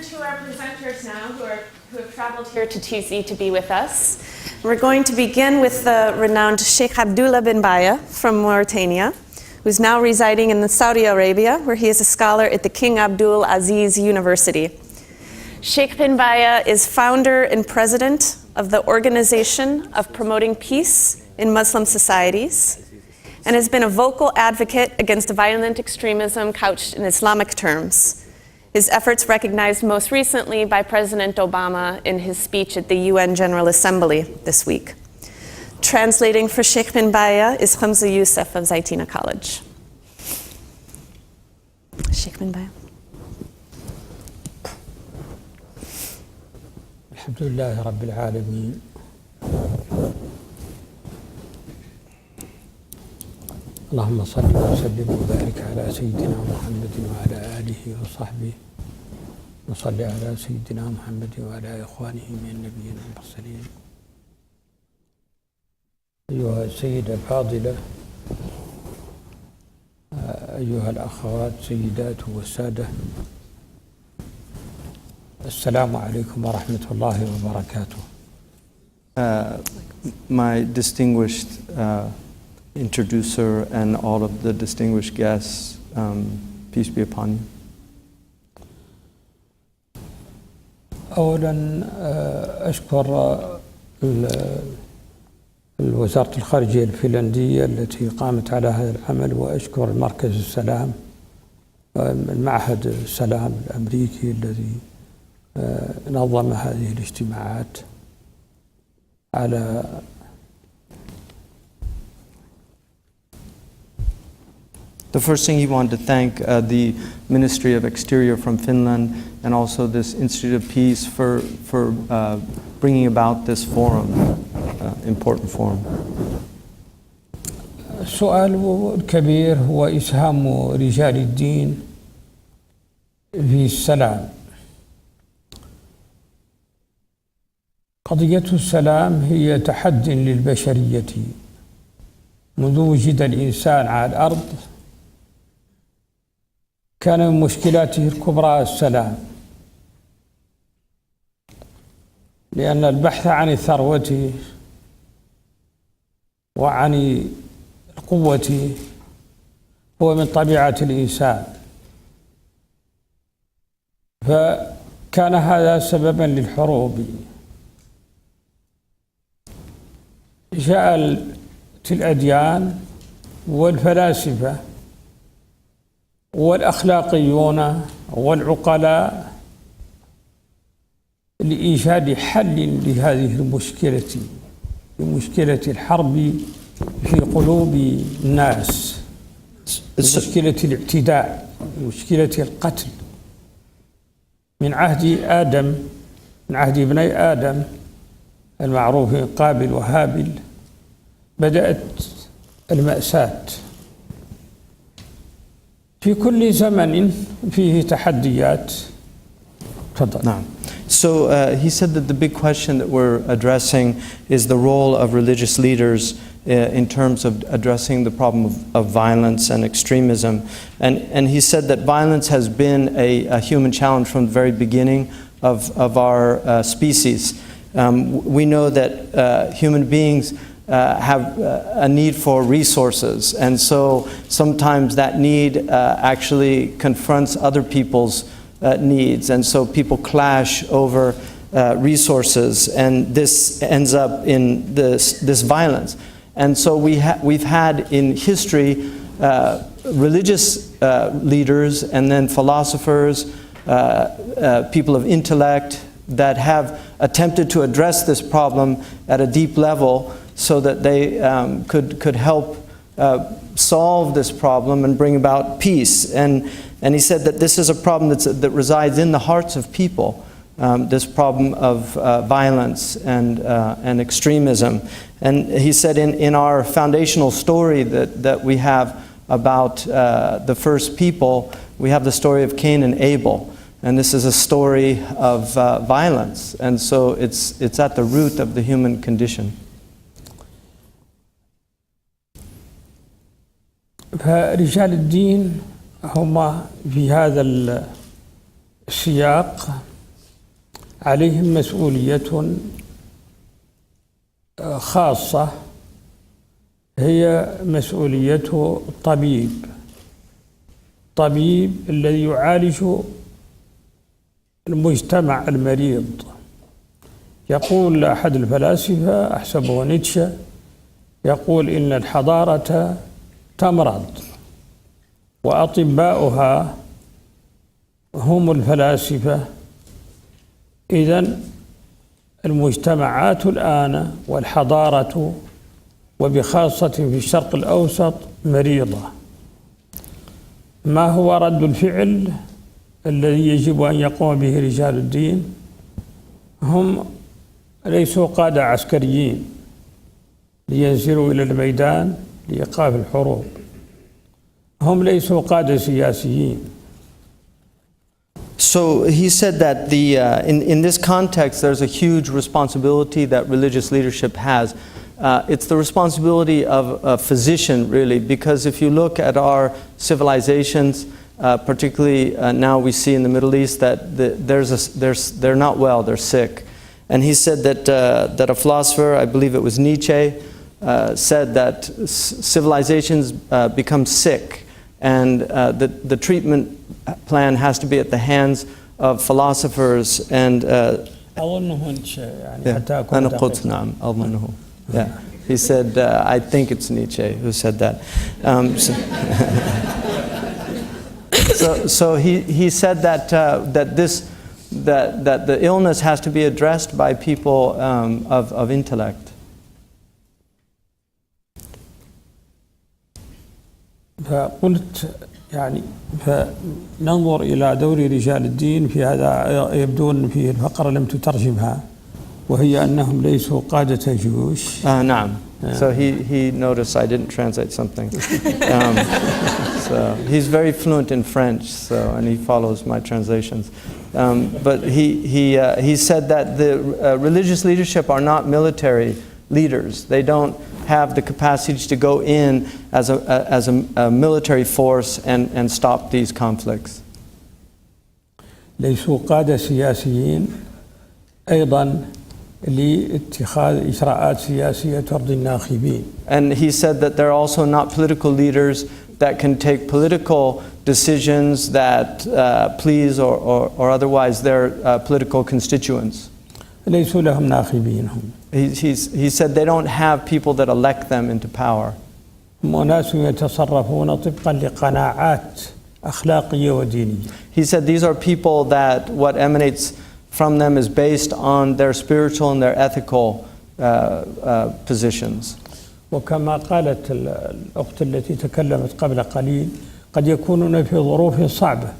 to our presenters now who have traveled here to TZ to be with us. We're going to begin with the renowned Shaykh Abdallah bin Bayyah from Mauritania, who's now residing in Saudi Arabia, where he is a scholar at the King Abdul Aziz University. Shaykh bin Bayyah is founder and president of the Organization of Promoting Peace in Muslim Societies, and has been a vocal advocate against violent extremism couched in Islamic terms. His efforts recognized most recently by President Obama in his speech at the UN General Assembly this week. Translating for Shaykh bin Bayyah is Hamza Yusuf of Zaytina College. Shaykh bin Bayyah. Alhamdulillah Rabbil Alameen. اللهم صل وسلم وبارك على سيدنا محمد وعلى آله وصحبه وصل على سيدنا محمد وعلى إخوانه من النبيين والمرسلين. أيها السيدة الفاضلة، أيها الأخوات سيدات والسادة، السلام عليكم ورحمة الله وبركاته. My distinguished introducer and all of the distinguished guests, peace be upon you. أولا أشكر وزارة الخارجية الفنلندية التي قامت على هذا العمل، وأشكر مركز السلام، المعهد السلام الأمريكي الذي نظم هذه الاجتماعات على The first thing he wanted to thank the Ministry of Exterior from Finland and also this Institute of Peace for bringing about this forum, important forum. السؤال الكبير هو إسهام رجال الدين في السلام. قضية السلام هي تحد للبشرية منذ وجد الإنسان على الأرض. كان من مشكلاته الكبرى السلام، لأن البحث عن الثروة وعن القوة هو من طبيعة الإنسان، فكان هذا سببا للحروب. جاءت الأديان والفلاسفة والأخلاقيون والعقلاء لإيجاد حل لهذه المشكلة، لمشكلة الحرب في قلوب الناس، مشكلة الاعتداء، مشكلة القتل. من عهد آدم، من عهد ابني آدم المعروف قابل وهابل، بدأت المأساة. في كل زمن فيه تحديات. تفضل. نعم. So he said that the big question that we're addressing is the role of religious leaders in terms of addressing the problem of violence and extremism. And he said that violence has been a human challenge from the very beginning of our species. We know that human beings have a need for resources, and so sometimes that need actually confronts other people's needs, and so people clash over resources, and this ends up in this violence. And so we've had in history religious leaders and then philosophers, people of intellect that have attempted to address this problem at a deep level, so that they could help solve this problem and bring about peace. And he said that this is a problem that resides in the hearts of people, this problem of violence and extremism. And he said in our foundational story that we have about the first people, we have the story of Cain and Abel. And this is a story of violence. And so it's at the root of the human condition. فرجال الدين هم في هذا السياق عليهم مسؤولية خاصة، هي مسؤولية الطبيب الذي يعالج المجتمع المريض. يقول أحد الفلاسفة أحسبه نيتشه، يقول إن الحضارة تمرض وأطباؤها هم الفلاسفة. إذن المجتمعات الآن والحضارة وبخاصة في الشرق الأوسط مريضة. ما هو رد الفعل الذي يجب أن يقوم به رجال الدين؟ هم ليسوا قادة عسكريين لينزلوا إلى الميدان لإيقاف الحروب، هم ليسوا قادة سياسيين. So he said that in this context, there's a huge responsibility that religious leadership has. It's the responsibility of a physician, really, because if you look at our civilizations, particularly now we see in the Middle East that they're not well, they're sick. And he said that a philosopher, I believe it was Nietzsche, said that civilizations become sick, and the treatment plan has to be at the hands of philosophers and yeah. He said, I think it's Nietzsche who said that. So he said that that the illness has to be addressed by people of intellect. فقلت يعني فننظر إلى دور رجال الدين في هذا. يبدو أن في الفقرة لم تترجمها، وهي أنهم ليسوا قادة جيوش. نعم. So he noticed I didn't translate something. So he's very fluent in French, and he follows my translations. But he said that the religious leadership are not military leaders. They don't have the capacity to go in as a military force and stop these conflicts. ليسوا قادة سياسيين أيضا لاتخاذ إجراءات سياسية ترضي الناخبين. And he said that they're also not political leaders that can take political decisions that please or otherwise their political constituents. ليسوا لهم ناخبين هم. He said they don't have people that elect them into power. أناس يتصرفون طبقا لقناعات أخلاقية ودينية. He said these are people that what emanates from them is based on their spiritual and their ethical positions. وكما قالت الأخت التي تكلمت قبل قليل، قد يكونون في ظروف صعبة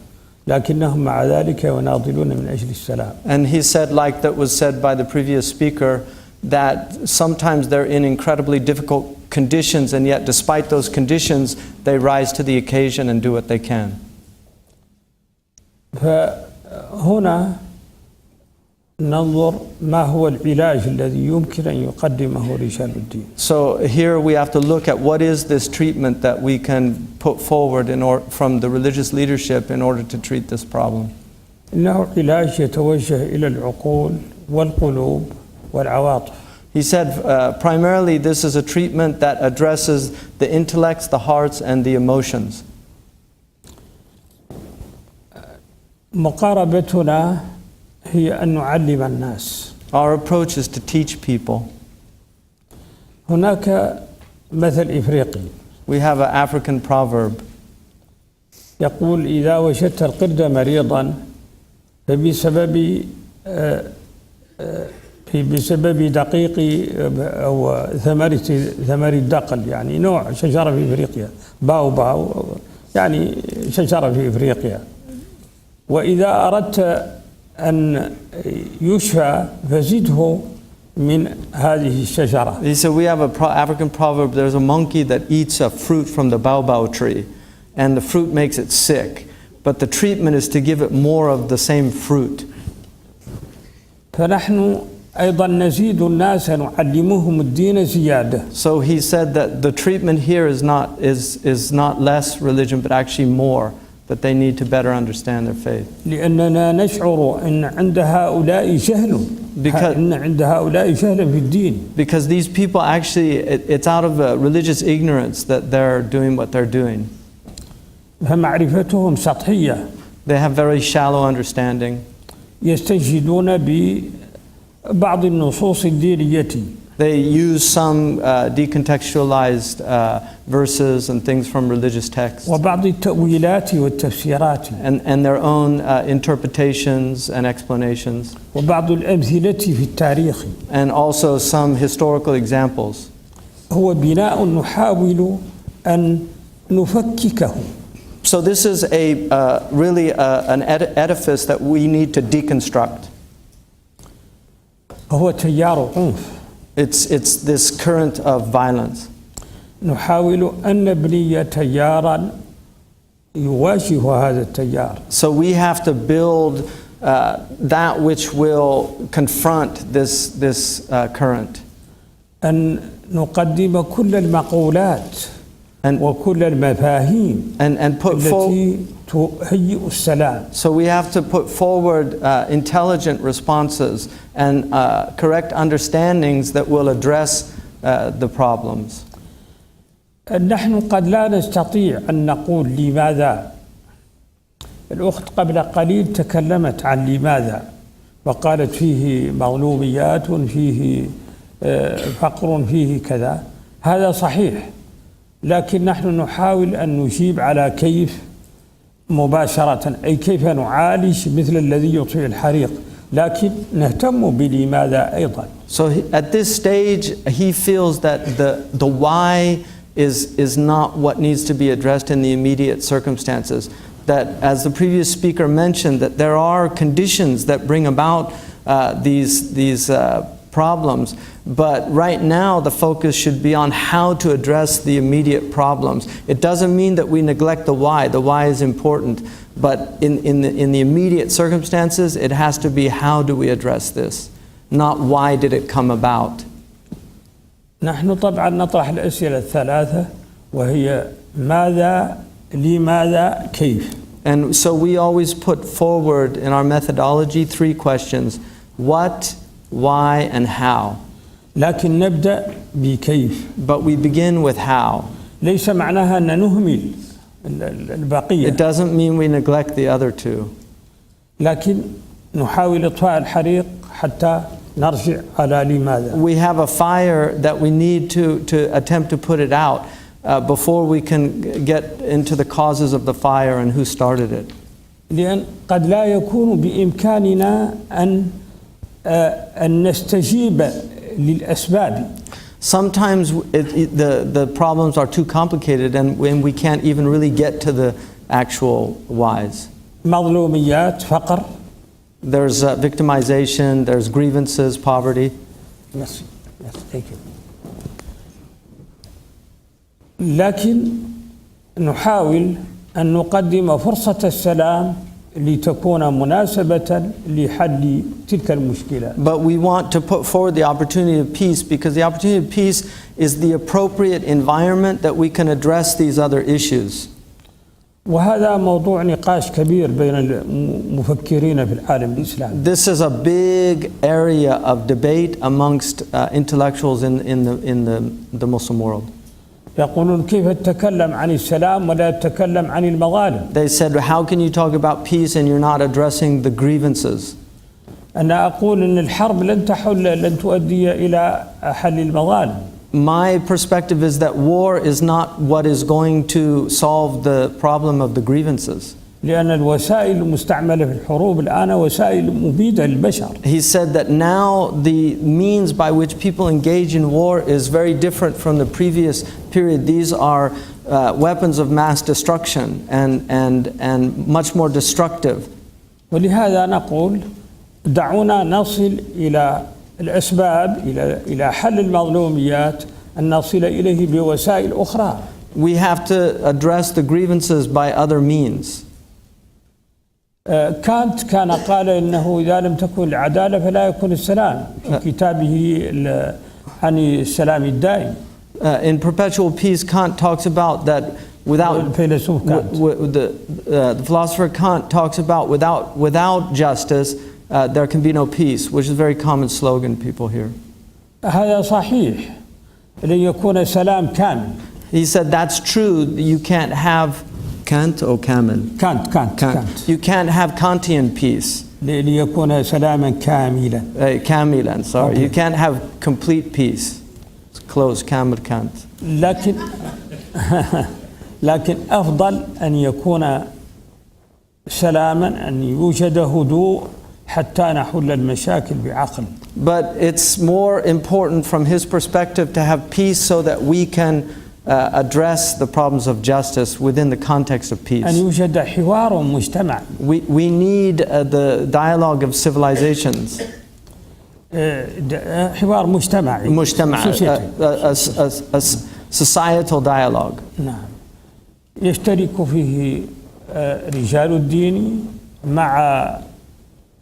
لكنهم مع ذلك يناضلون من أجل السلام. And he said, like that was said by the previous speaker, that sometimes they're in incredibly difficult conditions, and yet despite those conditions they rise to the occasion and do what they can. فهنا ننظر ما هو العلاج الذي يمكن أن يقدمه رجال الدين. So here we have to look at what is this treatment that we can put forward from the religious leadership in order to treat this problem. إنه علاج يتوجه إلى العقول والقلوب والعواطف. He said primarily this is a treatment that addresses the intellects, the hearts, and the emotions. مقاربتنا هي أن نعلم الناس. Our approach is to teach people. هناك مثل إفريقي. We have an African proverb. يقول إذا وجدت القرد مريضا فبسبب دقيق أو ثمر الدقل، يعني نوع شجرة في إفريقيا، باو يعني شجرة في إفريقيا. وإذا أردت أن يشفى فزده من هذه الشجرة. He said we have an African proverb. There's a monkey that eats a fruit from the baobab tree, and the fruit makes it sick. But the treatment is to give it more of the same fruit. فنحن أيضا نزيد الناس نعلمهم الدين زيادة. So he said that the treatment here is not less religion, but actually more, that they need to better understand their faith. لأننا نشعر أن عند هؤلاء جهل أن عند هؤلاء جهل في الدين. Because these people actually, it's out of religious ignorance that they're doing what they're doing. فمعرفتهم سطحية. They have very shallow understanding. يستشهدون ببعض النصوص الدينية. They use some decontextualized verses and things from religious texts. وبعض التأويلات والتفسيرات. And their own interpretations and explanations. وبعض الأمثلة في التاريخ. And also some historical examples. هو بناء نحاول أن نفككه. So this is really an edifice that we need to deconstruct. هو تيار عنف. It's this current of violence. نحاول أن نبني تيارا يواجه هذا التيار. So we have to build that which will confront this current. أن نقدم كل المقولات وكل المفاهيم and put التي تهيئ السلام. So we have to put forward intelligent responses and correct understandings that will address the problems. نحن قد لا نستطيع أن نقول لماذا. الأخت قبل قليل تكلمت عن لماذا وقالت فيه مظلوميات فيه فقر فيه كذا. هذا صحيح، لكن نحن نحاول أن نجيب على كيف مباشرة، أي كيف نعالج مثل الذي يطفئ الحريق، لكن نهتم بلماذا أيضا. So at this stage he feels that the why is not what needs to be addressed in the immediate circumstances. That, as the previous speaker mentioned, that there are conditions that bring about these problems, but right now the focus should be on how to address the immediate problems. It doesn't mean that we neglect the why. The why is important, but in the immediate circumstances it has to be how do we address this, not why did it come about. نحن طبعا نطرح الأسئلة الثلاثة وهي ماذا، لماذا، كيف. And so we always put forward in our methodology 3 questions: what, why, and how. لكن نبدأ بكيف. But we begin with how. ليس معناها أن نهمل البقية. It doesn't mean we neglect the other 2. لكن نحاول إطفاء الحريق حتى نرجع على لماذا. We have a fire that we need to attempt to put it out before we can get into the causes of the fire and who started it. لأن قد لا يكون بإمكاننا أن نستجيب للأسباب. Sometimes the problems are too complicated and when we can't even really get to the actual whys. مظلوميات، فقر. There's victimization, there's grievances, poverty. Yes, thank you. لكن نحاول أن نقدم فرصة السلام لتكون مناسبة لحل تلك المشكلات. But we want to put forward the opportunity of peace because the opportunity of peace is the appropriate environment that we can address these other issues. وهذا موضوع نقاش كبير بين المفكرين في العالم الإسلامي. This is a big area of debate amongst intellectuals in the Muslim world. يقولون كيف تتكلم عن السلام ولا تتكلم عن المظالم. They said, how can you talk about peace and you're not addressing the grievances? أنا أقول أن الحرب لن تؤدي إلى حل المظالم. My perspective is that war is not what is going to solve the problem of the grievances. لأن الوسائل المستعملة في الحروب الآن وسائل مبيدة للبشر. He said that now the means by which people engage in war is very different from the previous period. These are weapons of mass destruction and much more destructive. ولهذا نقول دعونا نصل إلى الأسباب إلى حل المظلوميات أن نصل إليه بوسائل أخرى. We have to address the grievances by other means. كانت قال إنه إذا لم تكن العدالة فلا يكون السلام في كتابه عن السلام الدائم. In Perpetual Peace, Kant talks about that without الفيلسوف كانت. the philosopher Kant talks about without justice there can be no peace, which is a very common slogan people hear. هذا صحيح لن يكون سلام كامل. He said that's true. You can't have Kant or Kamel. كانت. You can't have Kantian peace. ليكون سلاما كاملا. Kamilan, sorry. Okay. You can't have complete peace. It's close, Kamel Kant. لكن أفضل أن يكون سلاما، أن يوجد هدوء حتى نحل المشاكل بعقل. But it's more important from his perspective to have peace so that we can address the problems of justice within the context of أن peace. يوجد حوار مجتمع. We need the dialogue of civilizations. حوار مجتمعي. مجتمع, a societal dialogue. نعم. يشترك فيه رجال الدين مع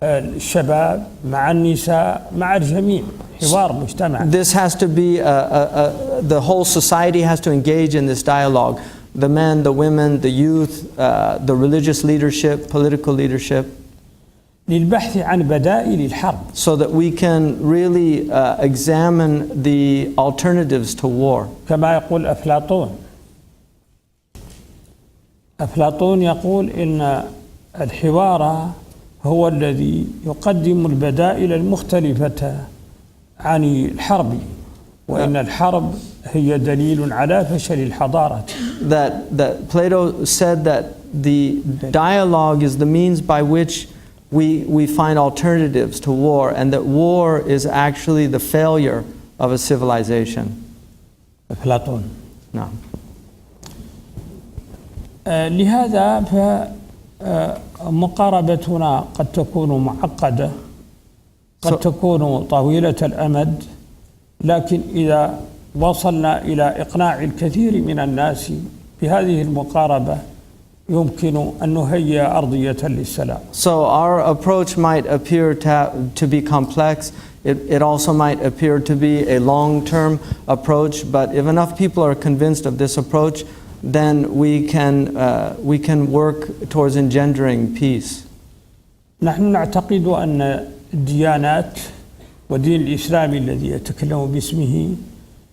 الشباب مع النساء مع الجميع. حوار مجتمع. This has to be the whole society has to engage in this dialogue. The men, the women, the youth, the religious leadership, political leadership. للبحث عن بدائل الحرب. So that we can really examine the alternatives to war. كما يقول أفلاطون يقول إن الحوار هو الذي يقدم البدائل المختلفة عن الحرب، وإن الحرب هي دليل على فشل الحضارة. That Plato said that the dialogue is the means by which we find alternatives to war, and that war is actually the failure of a civilization. أفلاطون. نعم. لهذا فمقاربتنا قد تكون معقدة، قد تكون طويلة الأمد، لكن إذا وصلنا إلى إقناع الكثير من الناس بهذه المقاربة يمكن أن نهيئ أرضية للسلام. So our approach might appear to be complex. It also might appear to be a long-term approach, but if enough people are convinced of this approach, then we can work towards engendering peace. نحن نعتقد أن الديانات ودين الإسلام الذي يتكلم باسمه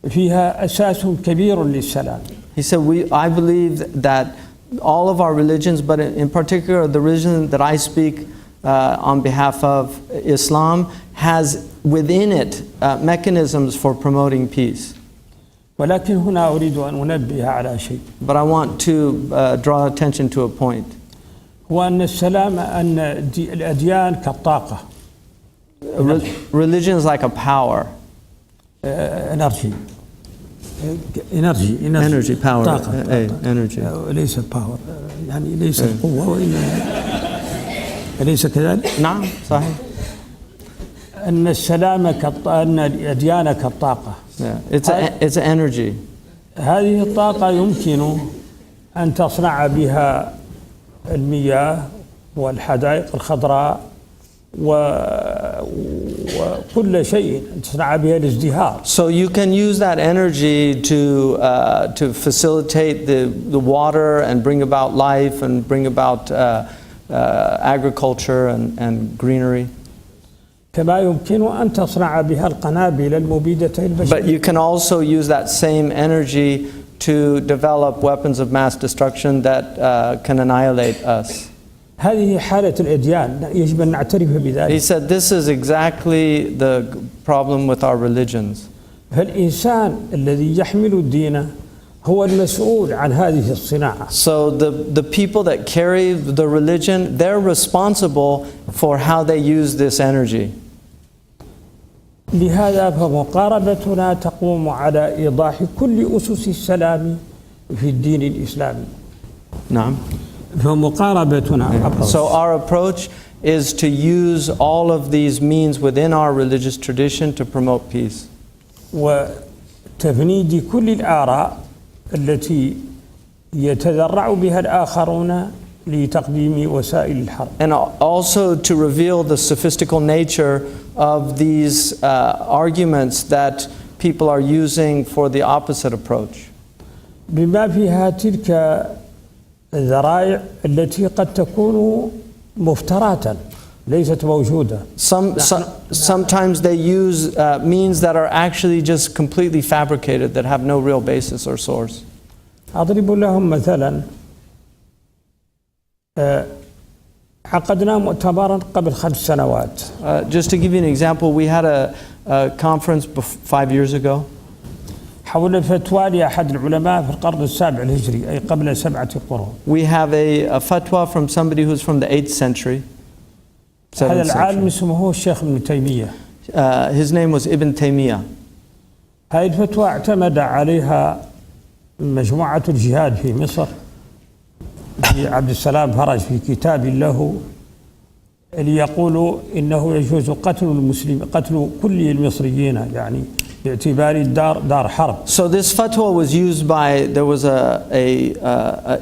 فيها أساس كبير للسلام. He said, I believe that all of our religions, but in particular the religion that I speak on behalf of, Islam, has within it mechanisms for promoting peace. ولكن هنا أريد أن أنبه على شيء. But I want to draw attention to a point. هو أن السلام أن الأديان كالطاقة. Religion is like a power. Energy, power. طاقة. Energy. ليس power، يعني ليس قوة وإنما أليس كذلك؟ نعم صحيح. أن السلام أن الأديان كالطاقة. It's an energy. هذه الطاقة يمكن أن تصنع بها المياه والحدائق الخضراء وكل شيء، تصنع بها الازدهار. So you can use that energy to facilitate the water and bring about life and bring about agriculture and greenery. كما يمكن أن تصنع بها القنابل المبيدة للبشر. But you can also use that same energy to develop weapons of mass destruction that can annihilate us. هذه حالة الأديان يجب أن نعترف بذلك. He said this is exactly the problem with our religions. فالإنسان الذي يحمل الدين هو المسؤول عن هذه الصناعة. So the people that carry the religion, they're responsible for how they use this energy. لهذا فمقاربتنا تقوم على إيضاح كل أسس السلام في الدين الإسلامي. نعم. فمقاربتنا. So our approach is to use all of these means within our religious tradition to promote peace. وتفنيد كل الآراء التي يتذرع بها الآخرون لتقديم وسائل الحرب. And also to reveal the sophistical nature of these arguments that people are using for the opposite approach. بما فيها تلك الذرائع التي قد تكون مفتراه ليست موجودة. Sometimes they use means that are actually just completely fabricated, that have no real basis or source. أضرب لهم مثلا عقدنا مؤتمرا قبل 5 سنوات. Just to give you an example, we had a conference 5 years ago. حول فتوى لأحد العلماء في القرن السابع الهجري أي قبل 7 قرون. We have a fatwa from somebody who's from the 8th century. هذا العالم اسمه الشيخ ابن تيمية. His name was Ibn Taymiyyah. هذه الفتوى اعتمد عليها مجموعة الجهاد في مصر في عبد السلام فرج في كتاب له ليقولوا إنه يجوز قتل كل المصريين يعني باعتبار الدار دار حرب. So this fatwa was used by, there was a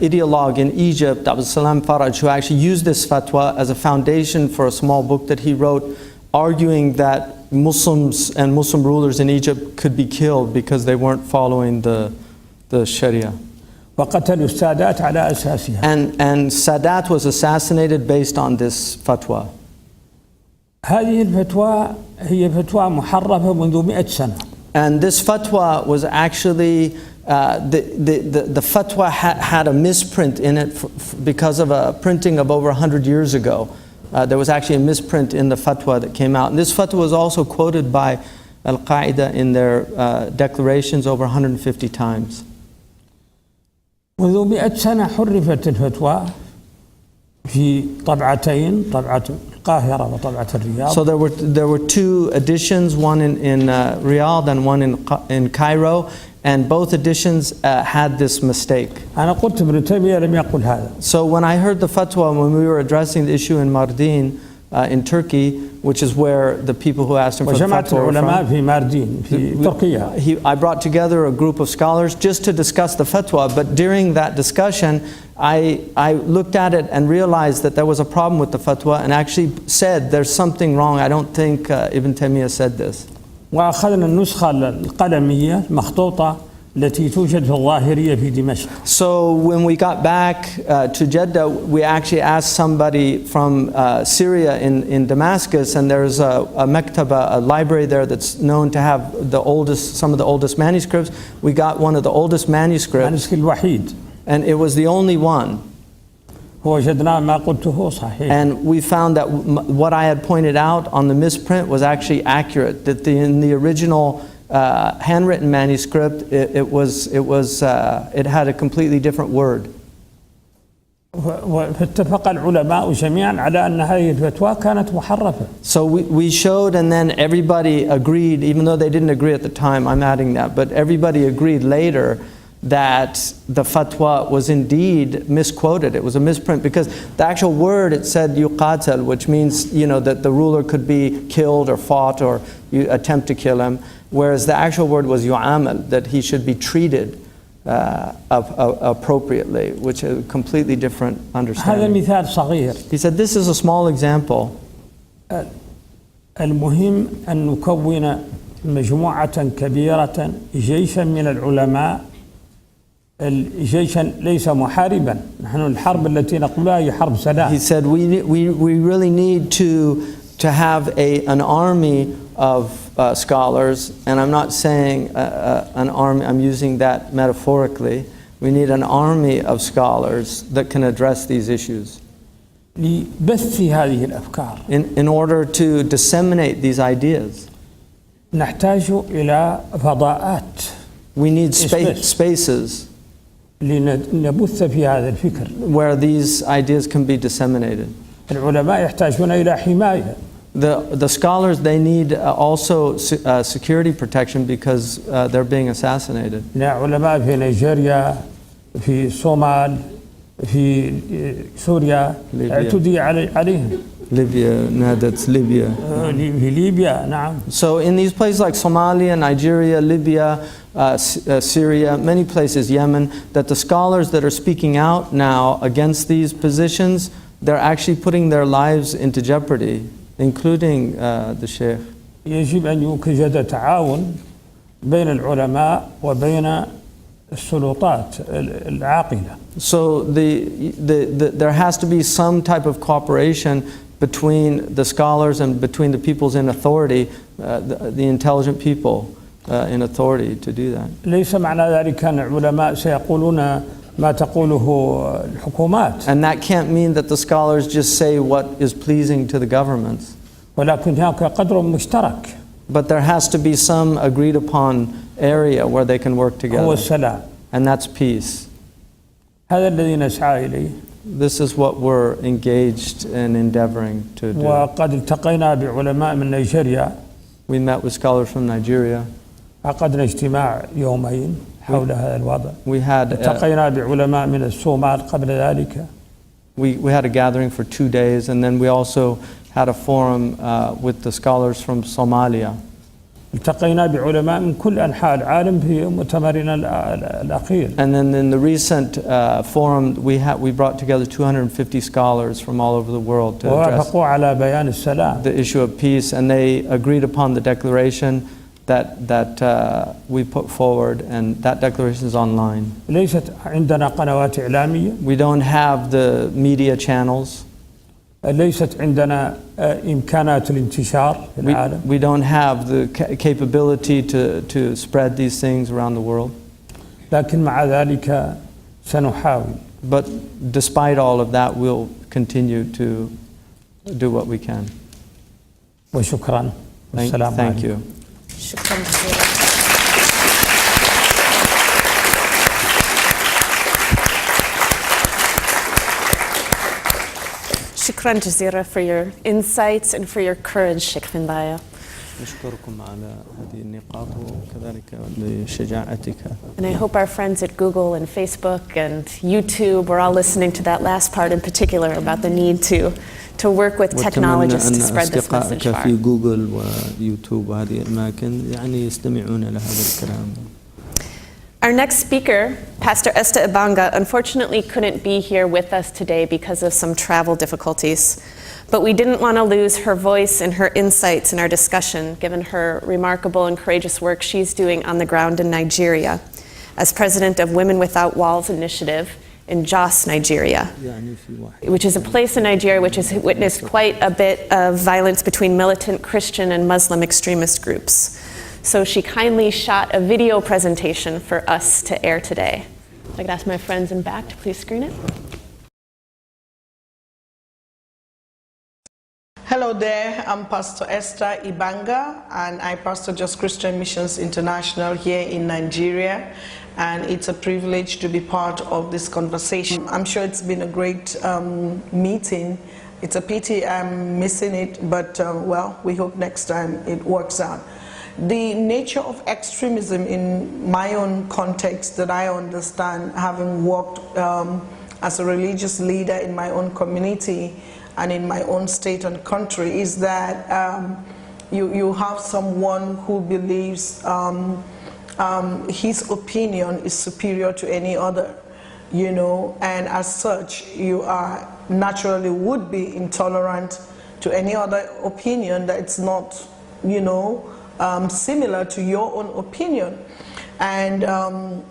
ideologue in Egypt, Abdul Salam Faraj, who actually used this fatwa as a foundation for a small book that he wrote, arguing that Muslims and Muslim rulers in Egypt could be killed because they weren't following the Sharia. وقتلوا السادات على أساسها. And Sadat was assassinated based on this fatwa. هذه الفتوى هي فتوى محرفة منذ 100 سنة. And this fatwa was actually, the fatwa had a misprint in it because of a printing of over 100 years ago. There was actually a misprint in the fatwa that came out. And this fatwa was also quoted by Al-Qaeda in their declarations over 150 times. منذ 100 سنة حرفت الفتوى في طبعتين، طبعة القاهرة وطبعة الرياض. So there were 2 editions, one in Riyadh and one in Cairo, and both editions had this mistake. أنا قلت ابن تيمية لم يقل هذا. So when I heard the fatwa when we were addressing the issue in Mardin in Turkey, which is where the people who asked him for the fatwa were العلماء في ماردين في تركيا. I brought together a group of scholars just to discuss the fatwa, but during that discussion I looked at it and realized that there was a problem with the fatwa and actually said there's something wrong. I don't think Ibn Taymiyyah said this. وأخذنا النسخة القلمية المخطوطة التي توجد في الظاهرية في دمشق. So when we got back to Jeddah, we actually asked somebody from Syria in Damascus, and there's a mektaba, a library there that's known to have some of the oldest manuscripts. We got one of the oldest manuscripts. المنسك الوحيد. And it was the only one. وجدنا ما قلته صحيح. And we found that what I had pointed out on the misprint was actually accurate. That in the original handwritten manuscript, it had a completely different word. فاتفق العلماء جميعا على أن هذه الفتوى كانت محرفة. So we showed, and then everybody agreed, even though they didn't agree at the time, I'm adding that, but everybody agreed later that the fatwa was indeed misquoted. It was a misprint because the actual word, it said yuqatal, which means, that the ruler could be killed or fought or you attempt to kill him, whereas the actual word was yu'amal, that he should be treated appropriately, which is a completely different understanding. هذا مثال صغير. He said this is a small example. المهم أن نكون مجموعة كبيرة جيشا من العلماء. جيشا ليس محاربا. نحن الحرب التي نقومها هي حرب سلاح. He said we really need to have an army of scholars, and I'm not saying an army, I'm using that metaphorically. We need an army of scholars that can address these issues. لبث هذه الأفكار. In order to disseminate these ideas. نحتاج إلى فضاءات. We need spaces لنبث في هذا الفكر. Where these ideas can be disseminated. العلماء يحتاجون إلى حماية. The scholars, they need also security protection because they're being assassinated. علماء في نيجيريا، في الصومال، في سوريا اعتدي عليهم. Libya, that's Libya. في ليبيا نعم. So in these places like Somalia, Nigeria, Libya, Syria, many places, Yemen, that the scholars that are speaking out now against these positions, they're actually putting their lives into jeopardy, including the Shaykh. يجب أن يوجد تعاون بين العلماء وبين السلطات العاقلة. So there has to be some type of cooperation between the scholars and between the peoples in authority, the intelligent people in authority to do that. ليس معنى ذلك أن العلماء سيقولون ما تقوله الحكومات. And that can't mean that the scholars just say what is pleasing to the governments. ولكن هناك قدر مشترك. But there has to be some agreed upon area where they can work هو together. السلام. And that's peace. هذا الذي نسعى إليه. This is what we're engaged in endeavoring to do. وقد التقينا بعلماء من نيجيريا. We met with scholars from Nigeria. عقدنا اجتماع يومين حول هذا الوضع. We had التقينا بعلماء من الصومال قبل ذلك. we had a gathering for 2 days, and then we also had a forum with the scholars from Somalia. التقينا بعلماء من كل أنحاء العالم في مؤتمرنا الأخير. And then in the recent forum, we brought together 250 scholars from all over the world to address ووافقوا على بيان السلام. the issue of peace, and they agreed upon the declaration that we put forward, and that declaration is online. ليست عندنا قنوات إعلامية. We don't have the media channels. ليست عندنا إمكانات الانتشار في العالم. We don't have the capability to spread these things around the world. لكن مع ذلك سنحاول. But despite all of that, we'll continue to do what we can. وشكرا. والسلام Thank عليكم. you. شكرا جزيلا. شكرا جزيلا for your insights and for your courage, Sheikh bin Bayyah. نشكركم على هذه النقاط وكذلك لشجاعتك. And I hope our friends at Google and Facebook and YouTube were all listening to that last part in particular about the need to work with technologists to spread this message far. في جوجل ويوتيوب وهذه الأماكن يعني يستمعون لهذا الكلام. Our next speaker, Pastor Esther Ibanga, unfortunately couldn't be here with us today because of some travel difficulties. But we didn't want to lose her voice and her insights in our discussion, given her remarkable and courageous work she's doing on the ground in Nigeria as president of Women Without Walls Initiative in Jos, Nigeria, which is a place in Nigeria which has witnessed quite a bit of violence between militant Christian and Muslim extremist groups. So she kindly shot a video presentation for us to air today. I could ask my friends in back to please screen it. Hello there, I'm Pastor Esther Ibanga, and I pastor Just Christian Missions International here in Nigeria, and it's a privilege to be part of this conversation. I'm sure it's been a great meeting. It's a pity I'm missing it, but well, we hope next time it works out. The nature of extremism in my own context that I understand, having worked as a religious leader in my own community and in my own state and country, is that you have someone who believes his opinion is superior to any other, you know, and as such you are naturally would be intolerant to any other opinion that it's not, you know, similar to your own opinion. And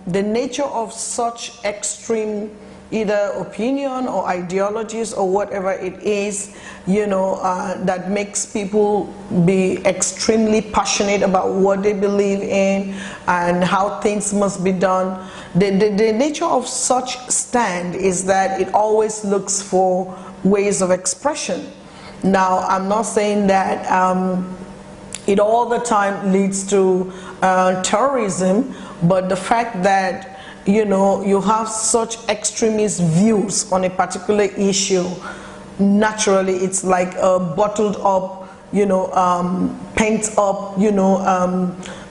the nature of such extreme either opinion or ideologies or whatever it is, you know, that makes people be extremely passionate about what they believe in and how things must be done. The nature of such stand is that it always looks for ways of expression. Now, I'm not saying that it all the time leads to terrorism, but the fact that, you know, you have such extremist views on a particular issue, naturally it's like a bottled up, you know, pent up, you know,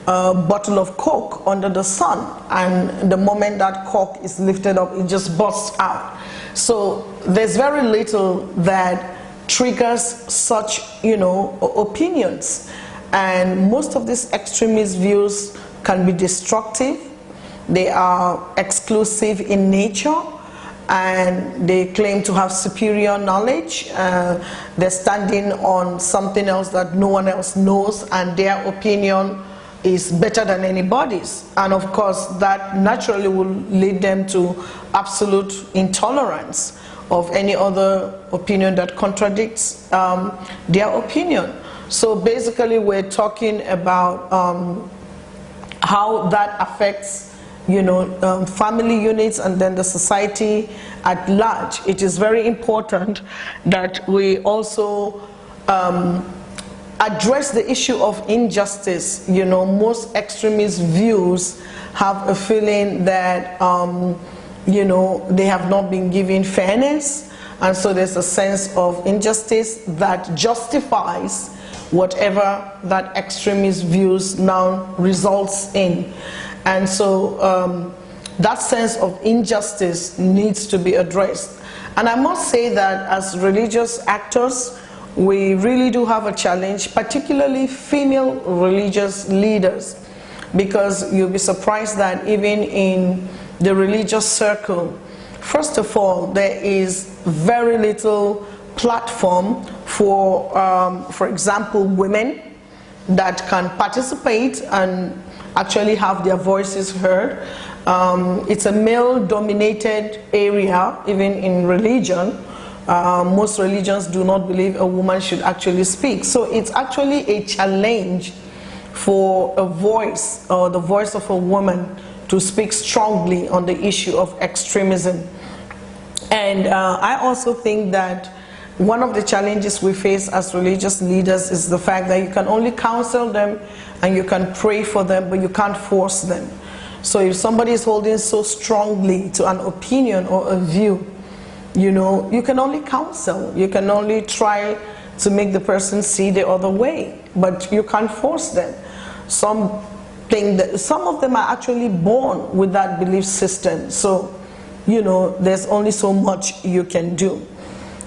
a bottle of Coke under the sun, and the moment that cork is lifted up, it just bursts out. So there's very little that triggers such, you know, opinions. And most of these extremist views can be destructive. They are exclusive in nature, and they claim to have superior knowledge. They're standing on something else that no one else knows, and their opinion is better than anybody's. And of course, that naturally will lead them to absolute intolerance of any other opinion that contradicts their opinion. So basically, we're talking about how that affects, family units and then the society at large. It is very important that we also address the issue of injustice. Most extremist views have a feeling that they have not been given fairness, and so there's a sense of injustice that justifies whatever that extremist views now results in. And so that sense of injustice needs to be addressed. And I must say that as religious actors, we really do have a challenge, particularly female religious leaders, because you'll be surprised that even in the religious circle, first of all, there is very little platform for example, women that can participate and actually have their voices heard. It's a male-dominated area, even in religion. Most religions do not believe a woman should actually speak. So it's actually a challenge for a voice, or the voice of a woman, to speak strongly on the issue of extremism. And I also think that one of the challenges we face as religious leaders is the fact that you can only counsel them and you can pray for them, but you can't force them. So if somebody is holding so strongly to an opinion or a view, you can only counsel. You can only try to make the person see the other way, but you can't force them. Some of them are actually born with that belief system. So, there's only so much you can do.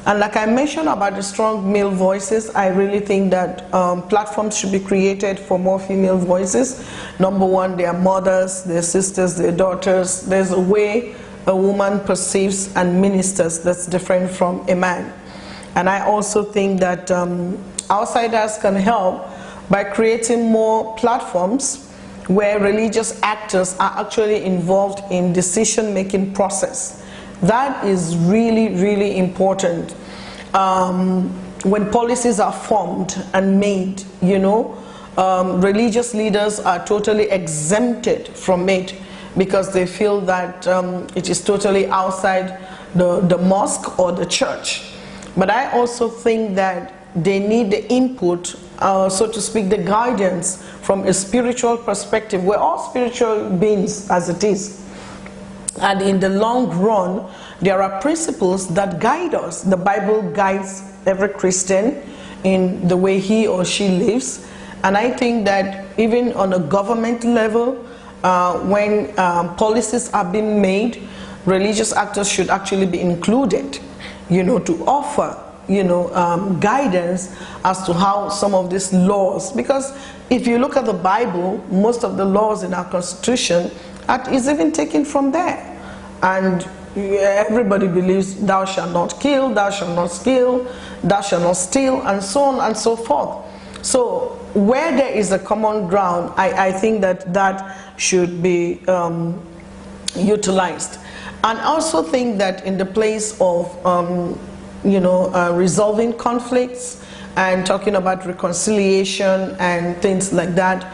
And like I mentioned about the strong male voices, I really think that platforms should be created for more female voices. Number one, their mothers, their sisters, their daughters. There's a way a woman perceives and ministers that's different from a man. And I also think that outsiders can help by creating more platforms where religious actors are actually involved in decision-making process. That is really, really important. When policies are formed and made, religious leaders are totally exempted from it because they feel that it is totally outside the mosque or the church. But I also think that they need the input, so to speak, the guidance from a spiritual perspective. We're all spiritual beings as it is. And in the long run, there are principles that guide us. The Bible guides every Christian in the way he or she lives. And I think that even on a government level, when policies are being made, religious actors should actually be included, to offer, guidance as to how some of these laws, because if you look at the Bible, most of the laws in our Constitution is even taken from there. And everybody believes thou shalt not kill, thou shalt not steal, thou shalt not steal, and so on and so forth. So where there is a common ground, I think that should be utilized. And I also think that in the place of resolving conflicts and talking about reconciliation and things like that,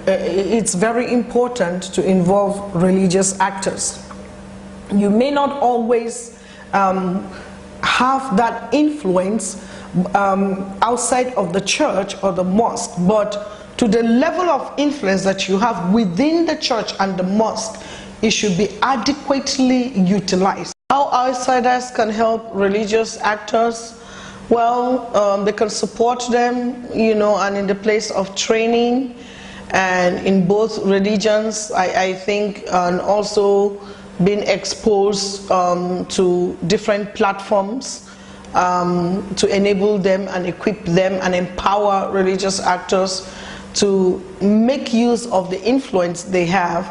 it's very important to involve religious actors. You may not always have that influence outside of the church or the mosque, but to the level of influence that you have within the church and the mosque, it should be adequately utilized. How outsiders can help religious actors? Well, they can support them, and in the place of training, and in both religions, I think, and also being exposed to different platforms to enable them and equip them and empower religious actors to make use of the influence they have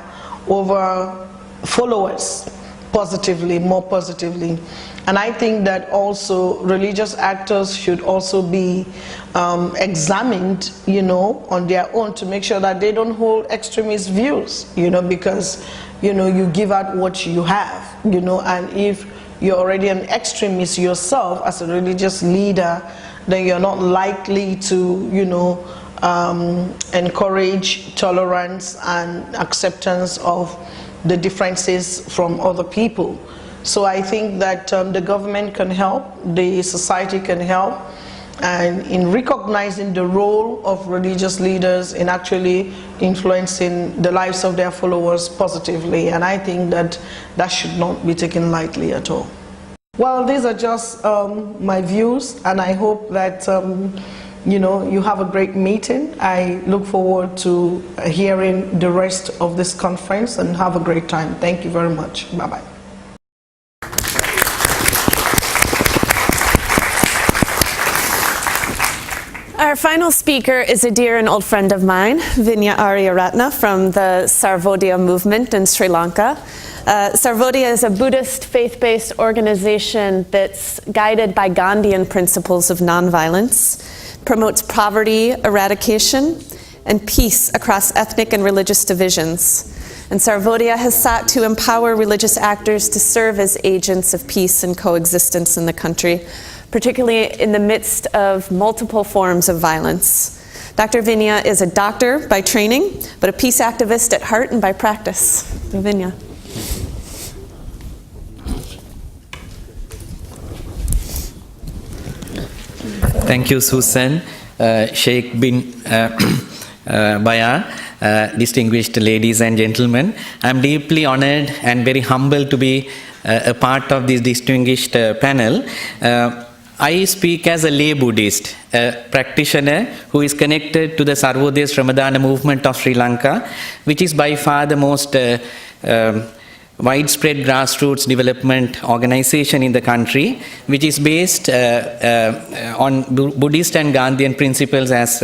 over followers, positively, more positively. And I think that also religious actors should also be examined, on their own to make sure that they don't hold extremist views, because, you give out what you have, and if you're already an extremist yourself as a religious leader, then you're not likely to, encourage tolerance and acceptance of the differences from other people. So I think that the government can help, the society can help, and in recognizing the role of religious leaders in actually influencing the lives of their followers positively. And I think that that should not be taken lightly at all. Well, these are just my views, and I hope that you have a great meeting. I look forward to hearing the rest of this conference, and have a great time. Thank you very much. Bye-bye. Our final speaker is a dear and old friend of mine, Vinya Aryaratna from the Sarvodaya movement in Sri Lanka. Sarvodaya is a Buddhist faith-based organization that's guided by Gandhian principles of nonviolence, promotes poverty eradication and peace across ethnic and religious divisions. And Sarvodaya has sought to empower religious actors to serve as agents of peace and coexistence in the country, particularly in the midst of multiple forms of violence. Dr. Vinya is a doctor by training, but a peace activist at heart and by practice. Vinya. Thank you, Susan. Shaykh bin Bayyah, distinguished ladies and gentlemen. I'm deeply honored and very humbled to be a part of this distinguished panel. I speak as a lay Buddhist, a practitioner who is connected to the Sarvodaya Shramadana movement of Sri Lanka, which is by far the most widespread grassroots development organization in the country, which is based on Buddhist and Gandhian principles as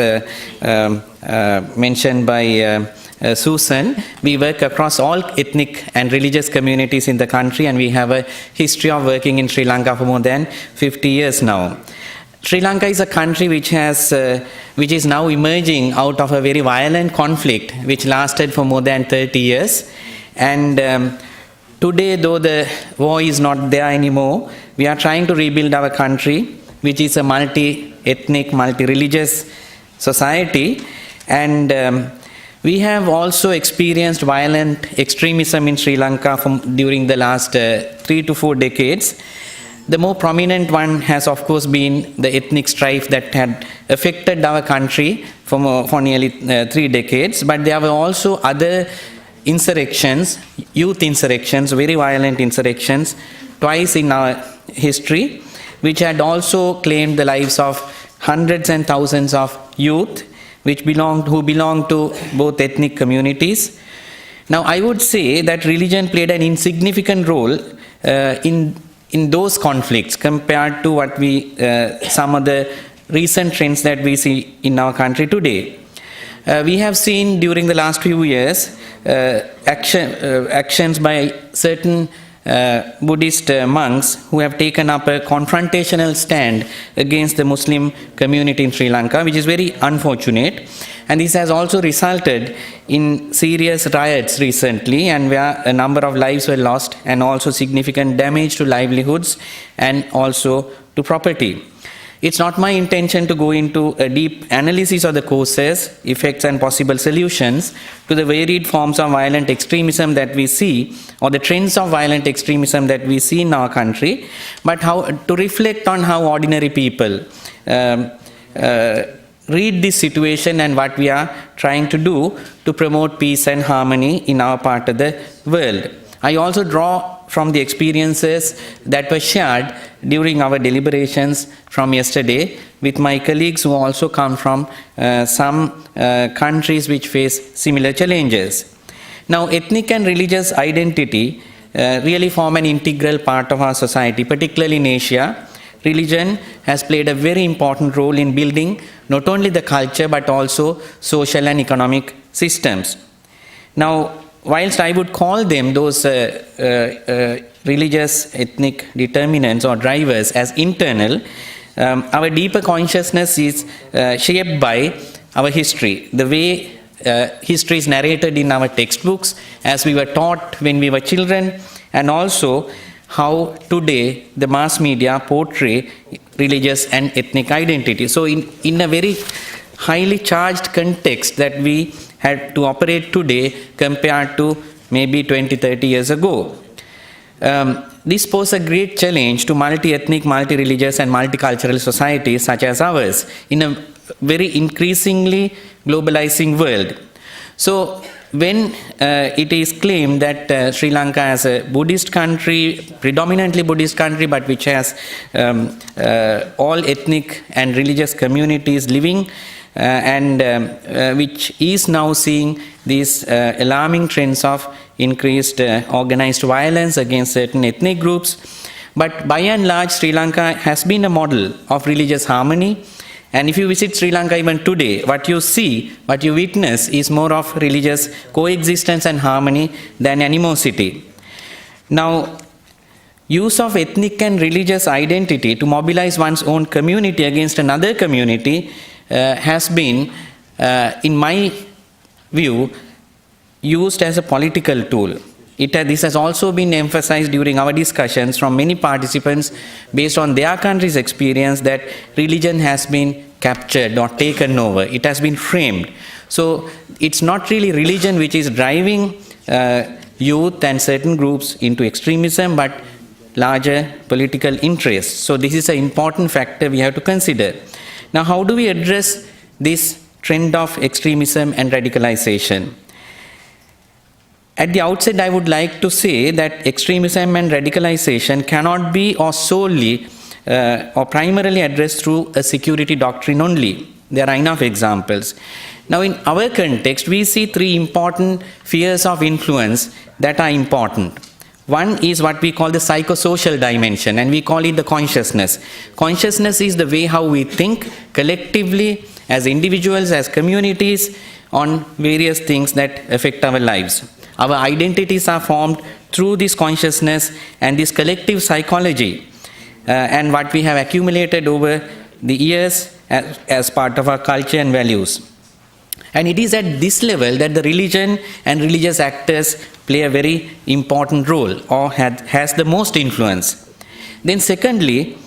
mentioned by Susan. We work across all ethnic and religious communities in the country, and we have a history of working in Sri Lanka for more than 50 years now. Sri Lanka is a country which is now emerging out of a very violent conflict which lasted for more than 30 years. And today, though the war is not there anymore, we are trying to rebuild our country, which is a multi-ethnic, multi-religious society. And we have also experienced violent extremism in Sri Lanka during the last 3 to 4 decades. The more prominent one has, of course, been the ethnic strife that had affected our country for nearly 3 decades. But there were also other insurrections, youth insurrections, very violent insurrections, twice in our history, which had also claimed the lives of hundreds and thousands of youth who belonged to both ethnic communities. Now, I would say that religion played an insignificant role in those conflicts compared to what some of the recent trends that we see in our country today. We have seen during the last few years actions by certain Buddhist monks who have taken up a confrontational stand against the Muslim community in Sri Lanka, which is very unfortunate. And this has also resulted in serious riots recently, and where a number of lives were lost, and also significant damage to livelihoods and also to property. It's not my intention to go into a deep analysis of the causes, effects, and possible solutions to the varied forms of violent extremism that we see, or the trends of violent extremism that we see in our country, but to reflect on how ordinary people read this situation and what we are trying to do to promote peace and harmony in our part of the world. I also draw from the experiences that were shared during our deliberations from yesterday with my colleagues who also come from some countries which face similar challenges. Now, ethnic and religious identity really form an integral part of our society, particularly in Asia. Religion has played a very important role in building not only the culture but also social and economic systems. Now, whilst I would call them those religious ethnic determinants or drivers as internal, our deeper consciousness is shaped by our history, the way history is narrated in our textbooks as we were taught when we were children, and also how today the mass media portray religious and ethnic identity. So in a very highly charged context that we had to operate today compared to maybe 20-30 years ago. This poses a great challenge to multi-ethnic, multi-religious and multicultural societies such as ours in a very increasingly globalizing world. So when it is claimed that Sri Lanka is a Buddhist country, predominantly Buddhist country, but which has all ethnic and religious communities living, and which is now seeing these alarming trends of increased organized violence against certain ethnic groups. But by and large, Sri Lanka has been a model of religious harmony. And if you visit Sri Lanka even today, what you see, what you witness is more of religious coexistence and harmony than animosity. Now, use of ethnic and religious identity to mobilize one's own community against another community has been, in my view, used as a political tool. This has also been emphasized during our discussions from many participants based on their country's experience that religion has been captured or taken over. It has been framed. So it's not really religion which is driving youth and certain groups into extremism, but larger political interests. So this is an important factor we have to consider. Now, how do we address this trend of extremism and radicalization? At the outset, I would like to say that extremism and radicalization cannot be or solely or primarily addressed through a security doctrine only. There are enough examples. Now, in our context, we see three important spheres of influence that are important. One is what we call the psychosocial dimension, and we call it the consciousness. Consciousness is the way how we think collectively, as individuals, as communities, on various things that affect our lives. Our identities are formed through this consciousness and this collective psychology, and what we have accumulated over the years as part of our culture and values. And it is at this level that the religion and religious actors play a very important role, or has the most influence. Then secondly,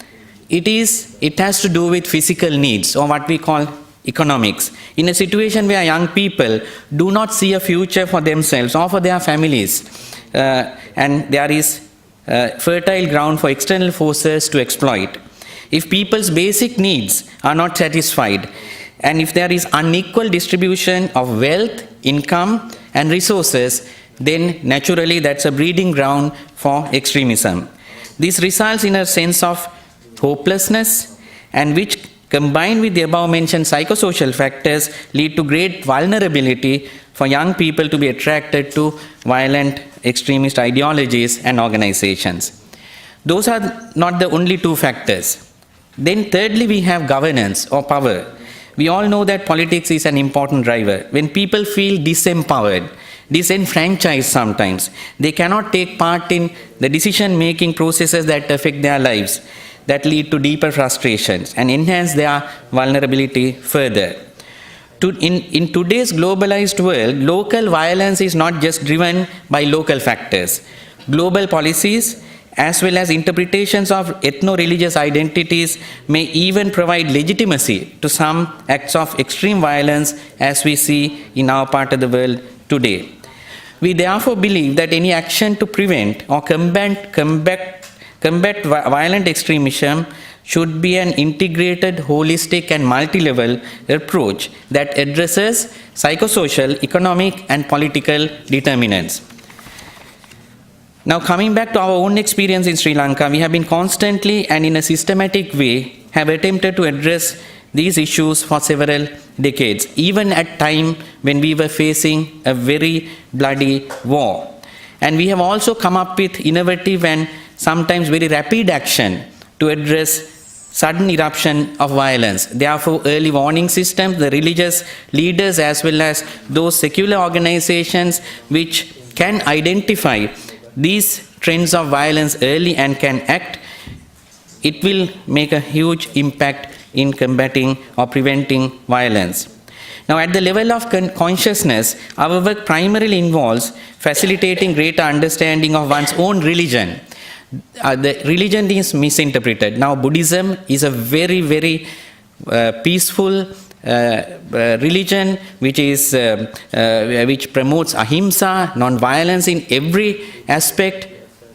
it has to do with physical needs, or what we call economics. In a situation where young people do not see a future for themselves or for their families, and there is fertile ground for external forces to exploit. If people's basic needs are not satisfied, and if there is unequal distribution of wealth, income, and resources, then naturally that's a breeding ground for extremism. This results in a sense of hopelessness, and which, combined with the above-mentioned psychosocial factors, lead to great vulnerability for young people to be attracted to violent extremist ideologies and organizations. Those are not the only two factors. Then thirdly, we have governance or power. We all know that politics is an important driver. When people feel disempowered, disenfranchised sometimes, they cannot take part in the decision-making processes that affect their lives, that lead to deeper frustrations and enhance their vulnerability further. In today's globalized world, local violence is not just driven by local factors. Global policies, as well as interpretations of ethno-religious identities, may even provide legitimacy to some acts of extreme violence, as we see in our part of the world today. We therefore believe that any action to prevent or combat violent extremism should be an integrated, holistic, and multi-level approach that addresses psychosocial, economic, and political determinants. Now, coming back to our own experience in Sri Lanka, we have been constantly and in a systematic way have attempted to address these issues for several decades, even at time when we were facing a very bloody war. And we have also come up with innovative and sometimes very rapid action to address sudden eruption of violence. Therefore, early warning systems, the religious leaders as well as those secular organizations which can identify these trends of violence early and can act, it will make a huge impact in combating or preventing violence. Now, at the level of consciousness, our work primarily involves facilitating greater understanding of one's own religion. The religion is misinterpreted. Now, Buddhism is a very, very peaceful religion which promotes ahimsa, non-violence in every aspect,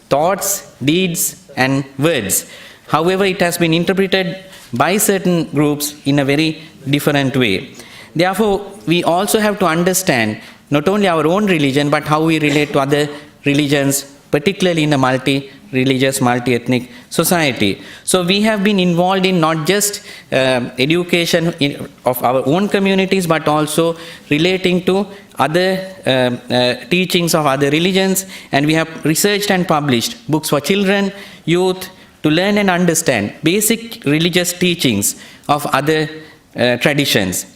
thoughts, deeds, and words. However, it has been interpreted by certain groups in a very different way. Therefore, we also have to understand not only our own religion, but how we relate to other religions, particularly in a multi-religious, multi-ethnic society. So we have been involved in not just education of our own communities, but also relating to other teachings of other religions. And we have researched and published books for children, youth, to learn and understand basic religious teachings of other traditions.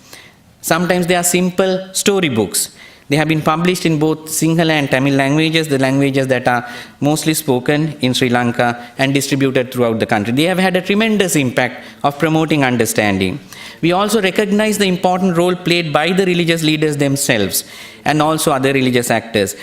Sometimes they are simple storybooks. They have been published in both Sinhala and Tamil languages, the languages that are mostly spoken in Sri Lanka and distributed throughout the country. They have had a tremendous impact of promoting understanding. We also recognize the important role played by the religious leaders themselves and also other religious actors.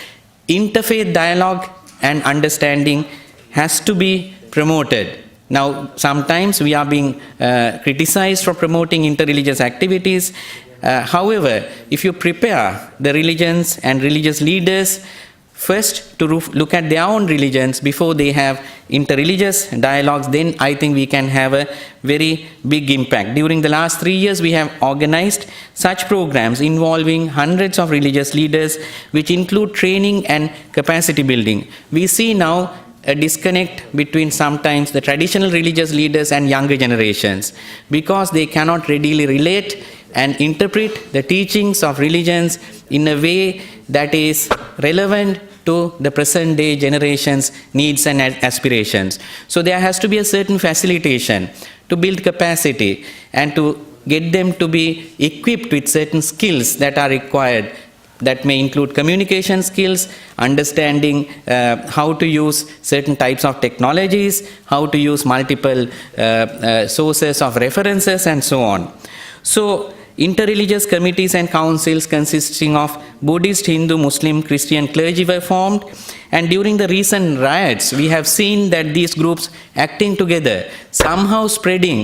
Interfaith dialogue and understanding has to be promoted. Now, sometimes we are being criticized for promoting interreligious activities. However, if you prepare the religions and religious leaders first to look at their own religions before they have interreligious dialogues, then I think we can have a very big impact. During the last 3 years, we have organized such programs involving hundreds of religious leaders, which include training and capacity building. We see now a disconnect between sometimes the traditional religious leaders and younger generations because they cannot readily relate and interpret the teachings of religions in a way that is relevant to the present day generation's needs and aspirations. So there has to be a certain facilitation to build capacity and to get them to be equipped with certain skills that are required. That may include communication skills, understanding how to use certain types of technologies, how to use multiple sources of references, and so on. So, interreligious committees and councils consisting of Buddhist, Hindu, Muslim, Christian clergy were formed, and during the recent riots, we have seen that these groups acting together, somehow stopping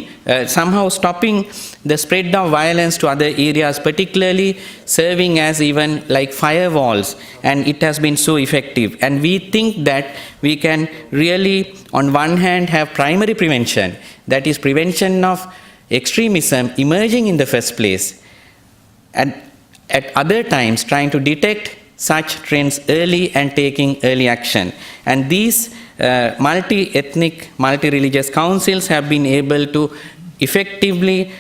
the spread of violence to other areas, particularly serving as even like firewalls, and it has been so effective. And we think that we can really, on one hand, have primary prevention, that is prevention of extremism emerging in the first place, and at other times trying to detect such trends early and taking early action. And these multi-ethnic, multi-religious councils have been able to effectively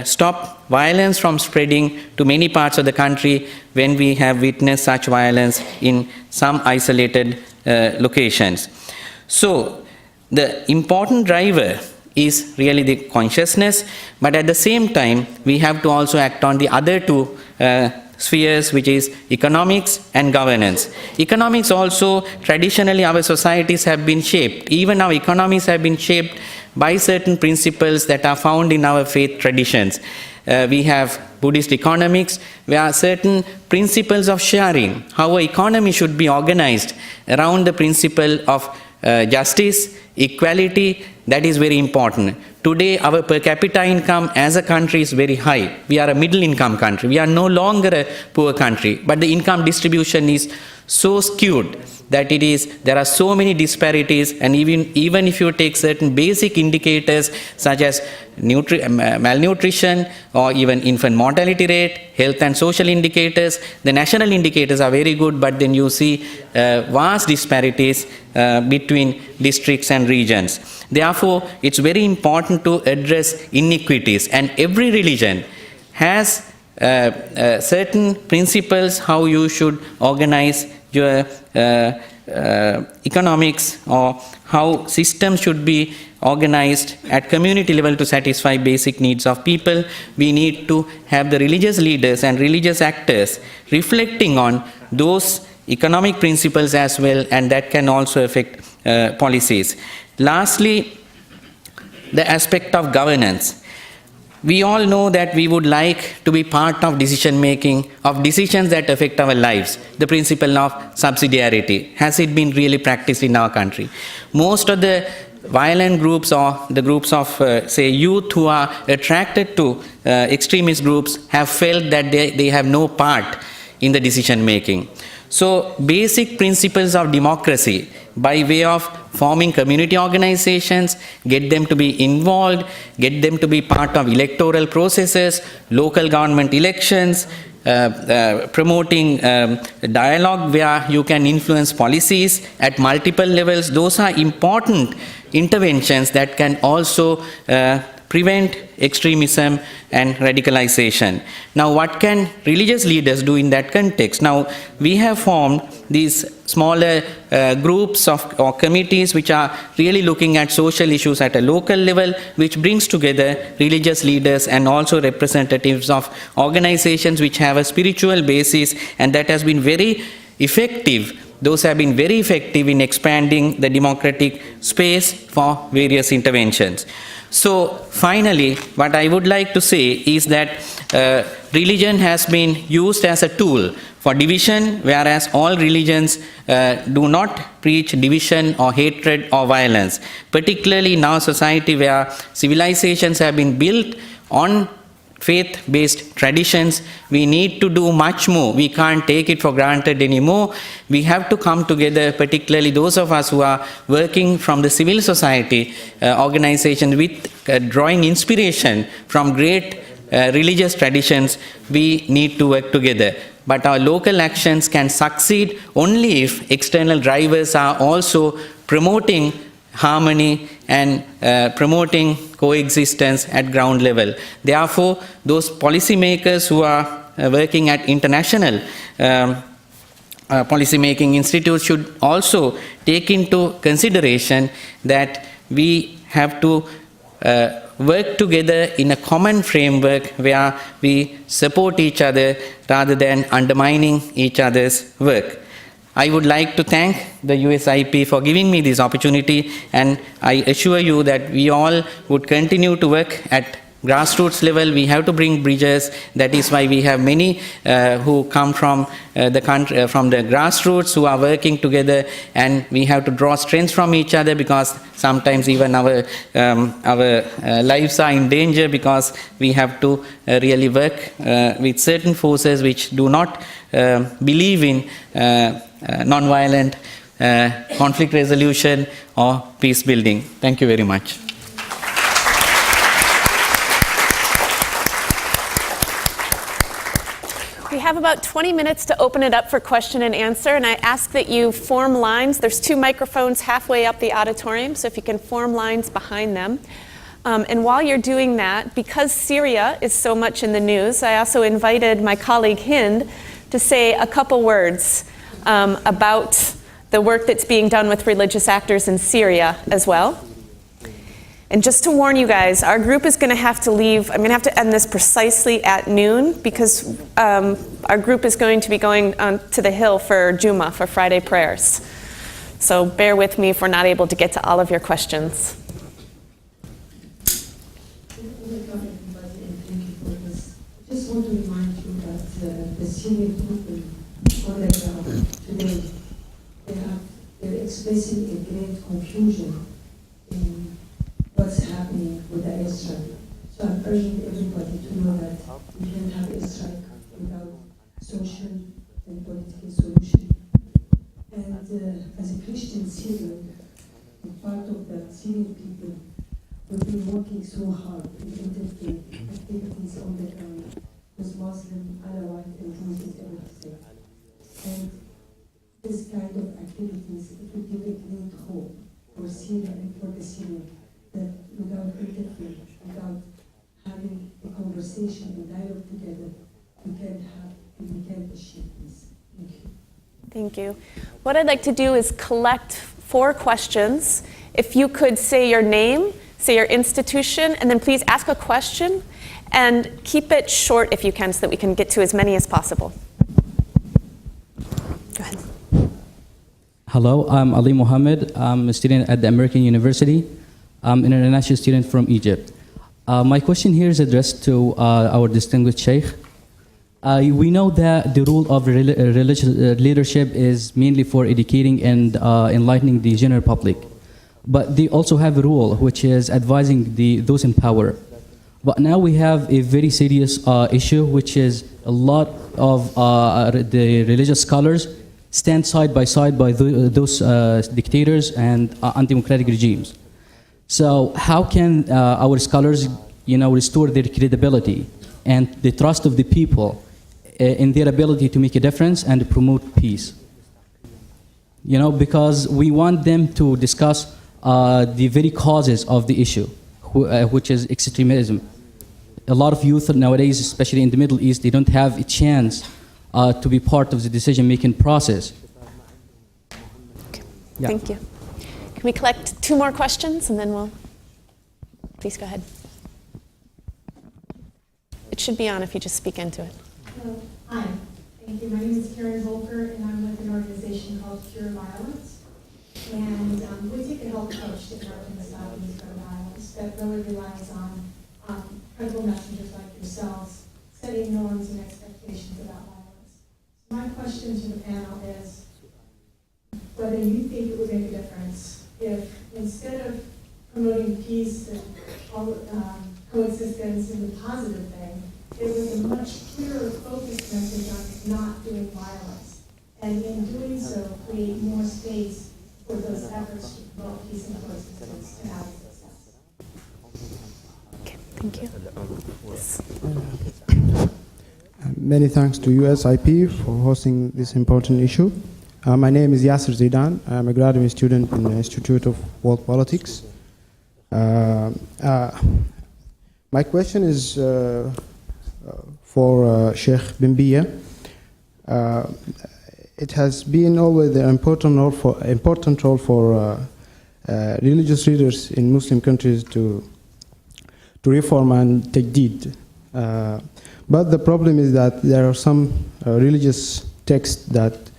stop violence from spreading to many parts of the country when we have witnessed such violence in some isolated locations. So the important driver is really the consciousness, but at the same time we have to also act on the other two spheres, which is economics and governance. Economics also, traditionally our societies have been shaped, even our economies have been shaped by certain principles that are found in our faith traditions. We have Buddhist economics, where are certain principles of sharing, how an economy should be organized around the principle of justice, equality. That is very important. Today, our per capita income as a country is very high. We are a middle income country. We are no longer a poor country, but the income distribution is so skewed that there are so many disparities, and even if you take certain basic indicators such as malnutrition or even infant mortality rate, health and social indicators, the national indicators are very good, but then you see vast disparities between districts and regions. Therefore, it's very important to address inequities, and every religion has certain principles how you should organize your economics, or how systems should be organized at community level to satisfy basic needs of people. We need to have the religious leaders and religious actors reflecting on those economic principles as well, and that can also affect policies. Lastly, the aspect of governance. We all know that we would like to be part of decision making, of decisions that affect our lives. The principle of subsidiarity. Has it been really practiced in our country? Most of the violent groups or the groups of, say, youth who are attracted to extremist groups have felt that they have no part in the decision making. So basic principles of democracy, by way of forming community organizations, get them to be involved, get them to be part of electoral processes, local government elections, promoting dialogue where you can influence policies at multiple levels. Those are important interventions that can also prevent extremism and radicalization. Now, what can religious leaders do in that context? Now, we have formed these smaller groups or committees which are really looking at social issues at a local level, which brings together religious leaders and also representatives of organizations which have a spiritual basis, and that has been very effective. Those have been very effective in expanding the democratic space for various interventions. So finally, what I would like to say is that religion has been used as a tool for division, whereas all religions do not preach division or hatred or violence. Particularly in our society where civilizations have been built on faith-based traditions, we need to do much more. We can't take it for granted anymore. We have to come together, particularly those of us who are working from the civil society organizations with drawing inspiration from great religious traditions. We need to work together. But our local actions can succeed only if external drivers are also promoting harmony and promoting coexistence at ground level. Therefore, those policymakers who are working at international policymaking institutes should also take into consideration that we have to work together in a common framework where we support each other rather than undermining each other's work. I would like to thank the USIP for giving me this opportunity, and I assure you that we all would continue to work at grassroots level. We have to bring bridges. That is why we have many who come from the country, from the grassroots, who are working together, and we have to draw strength from each other, because sometimes even our lives are in danger, because we have to really work with certain forces which do not believe in non-violent conflict resolution or peace building. Thank you very much. We have about 20 minutes to open it up for question and answer, and I ask that you form lines. There's 2 microphones halfway up the auditorium, so if you can form lines behind them. And while you're doing that, because Syria is so much in the news, I also invited my colleague Hind to say a couple words about the work that's being done with religious actors in Syria as well. And just to warn you guys, our group is going to have to leave. I'm going to have to end this precisely at noon, because our group is going to be going to the Hill for Juma, for Friday prayers. So bear with me if we're not able to get to all of your questions. Just want to remind you that the Syrian people on the ground today, they're expressing a great confusion in what's happening with the airstrike. So I'm urging everybody to know that we can have airstrike without social and political solution. And as a Christian Syrian, and part of the Syrian people, we've been working so hard in interfaith activities on the ground with Muslim, Alawite, and Druze and everything. And this kind of activities, it will give a great hope for Syria and for the Syrian, that without interfaith, without having a conversation and dialogue together, we can achieve this. Thank you. Thank you. What I'd like to do is collect 4 questions. If you could say your name, say your institution, and then please ask a question, and keep it short if you can, so that we can get to as many as possible. Go ahead. Hello, I'm Ali Mohammed. I'm a student at the American University. I'm an international student from Egypt. My question here is addressed to our distinguished Shaykh. We know that the role of religious leadership is mainly for educating and enlightening the general public. But they also have a role which is advising those in power. But now we have a very serious issue, which is a lot of the religious scholars stand side by side by those dictators and undemocratic regimes. So how can our scholars, restore their credibility and the trust of the people in their ability to make a difference and promote peace? Because we want them to discuss the very causes of the issue, which is extremism. A lot of youth nowadays, especially in the Middle East, they don't have a chance to be part of the decision-making process. Okay. Yeah. Thank you. Can we collect 2 more questions and then we'll, please go ahead. It should be on if you just speak into it. Hi, thank you. My name is Karen Volker, and I'm with an organization called Cure Violence. And we take a health approach to interrupting the Saudis' gun violence that really relies on credible messengers like yourselves setting norms and expectations about violence. So my question to the panel is whether you think it would make a difference if instead of promoting peace and coexistence and the positive thing, there was a much clearer focused message on not doing violence, and in doing so, create more space for those efforts to promote peace and coexistence to have success. Okay, thank you. Many thanks to USIP for hosting this important issue. My name is Yasser Zidan. I'm a graduate student in the Institute of World Politics. My question is for Sheikh bin Bayyah. It has been always an important role for religious leaders in Muslim countries to reform and tajdeed. But the problem is that there are some religious texts that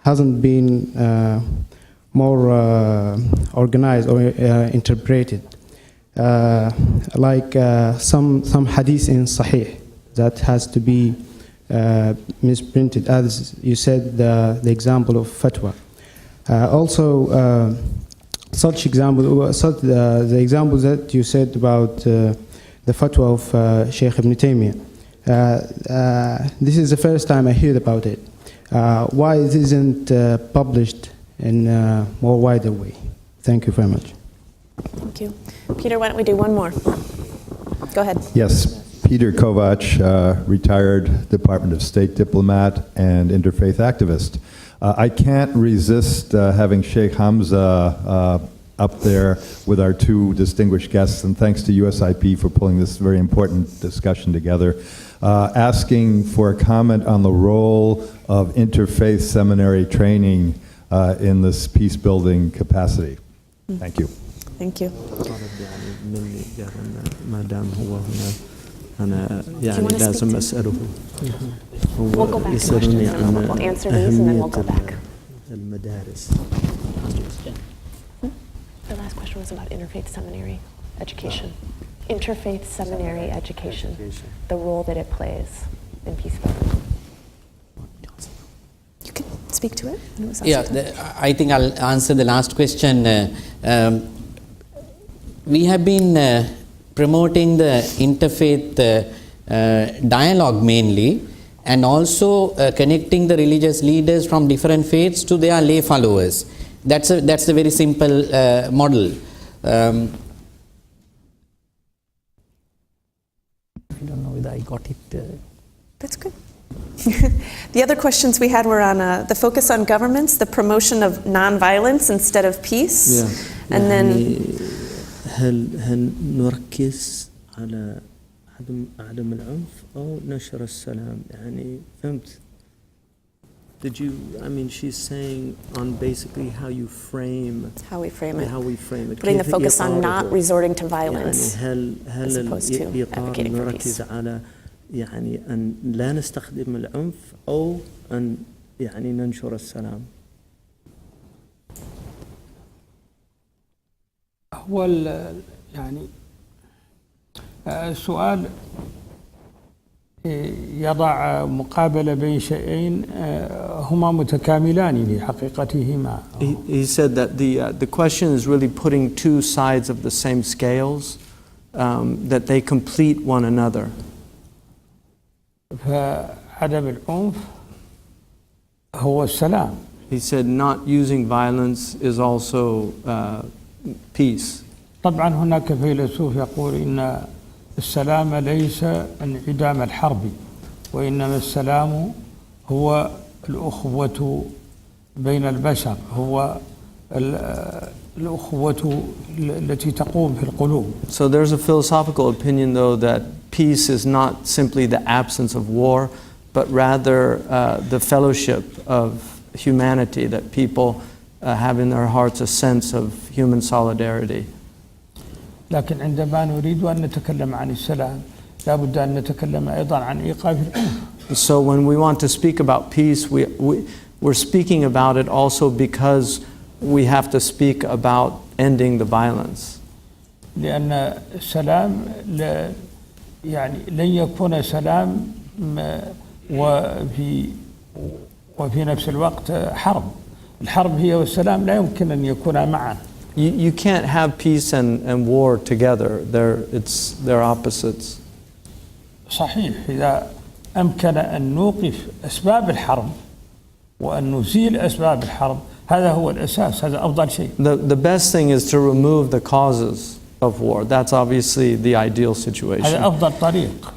hasn't been more organized or interpreted, like some hadith in Sahih that has to be misprinted, as you said, the example of fatwa. Also, such the examples that you said about the fatwa of Shaykh Ibn Taymiyyah. This is the first time I heard about it. Why it isn't published in a more wider way? Thank you very much. Thank you. Peter, why don't we do one more? Go ahead. Yes, Peter Kovac, retired Department of State diplomat and interfaith activist. I can't resist having Sheikh Hamza up there with our 2 distinguished guests, and thanks to USIP for pulling this very important discussion together, asking for a comment on the role of interfaith seminary training in this peace-building capacity. Thank you. Thank you. أنا يعني لازم أسأله We'll go back to questions and we'll answer these and then we'll go back. المدارس. The last question was about interfaith seminary education. Interfaith seminary education, the role that it plays in peace building. You can speak to it. I think I'll answer the last question. We have been promoting the interfaith dialogue mainly, and also connecting the religious leaders from different faiths to their lay followers. That's a very simple model. I don't know whether I got it. That's good. The other questions we had were on the focus on governments, the promotion of non-violence instead of peace, and then هل نركز على عدم العنف أو نشر السلام؟ يعني فهمت؟ She's saying on basically how you frame it. How we frame it. Putting the focus on not resorting to violence as opposed to advocating for peace. على أن لا نستخدم العنف أو أن ننشر السلام. هو يعني السؤال يضع مقابلة بين شيئين هما متكاملان في حقيقتهما. He said that the question is really putting two sides of the same scales, that they complete one another. فعدم العنف هو السلام. He said not using violence is also peace. طبعا هناك فيلسوف يقول إن السلام ليس انعدام الحرب وإنما السلام هو الأخوة بين البشر، هو الأخوة التي تقوم في القلوب. So there's a philosophical opinion though that peace is not simply the absence of war, but rather the fellowship of humanity, that people have in their hearts a sense of human solidarity. لكن عندما نريد أن نتكلم عن السلام لا بد أن نتكلم أيضا عن إيقاف العنف. So when we want to speak about peace, we're speaking about it also because we have to speak about ending the violence. لأن السلام يعني لن يكون سلام وفي نفس الوقت حرب. الحرب هي والسلام لا يمكن أن يكونا معا. You can't have peace and war together. They're opposites. صحيح. إذا أمكن أن نوقف أسباب الحرب وأن نزيل أسباب الحرب هذا هو الأساس، هذا أفضل شيء. The best thing is to remove the causes of war. That's obviously the ideal situation. هذا أفضل طريق.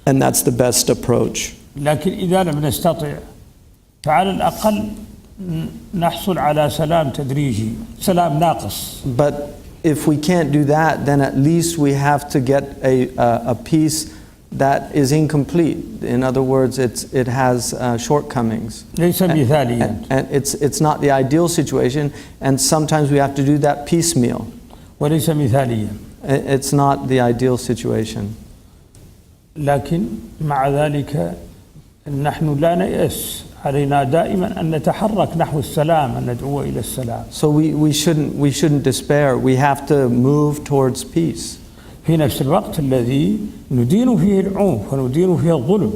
And that's the best approach. لكن إذا لم نستطع فعلى الأقل نحصل على سلام تدريجي، سلام ناقص. But if we can't do that, then at least we have to get a peace that is incomplete. In other words, it has shortcomings. ليس مثاليا. And it's not the ideal situation, and sometimes we have to do that piecemeal. وليس مثاليا. It's not the ideal situation. لكن مع ذلك نحن لا نيأس، علينا دائما أن نتحرك نحو السلام، أن ندعو إلى السلام. So we shouldn't despair. We have to move towards peace. في نفس الوقت الذي ندين فيه العنف وندين فيه الظلم.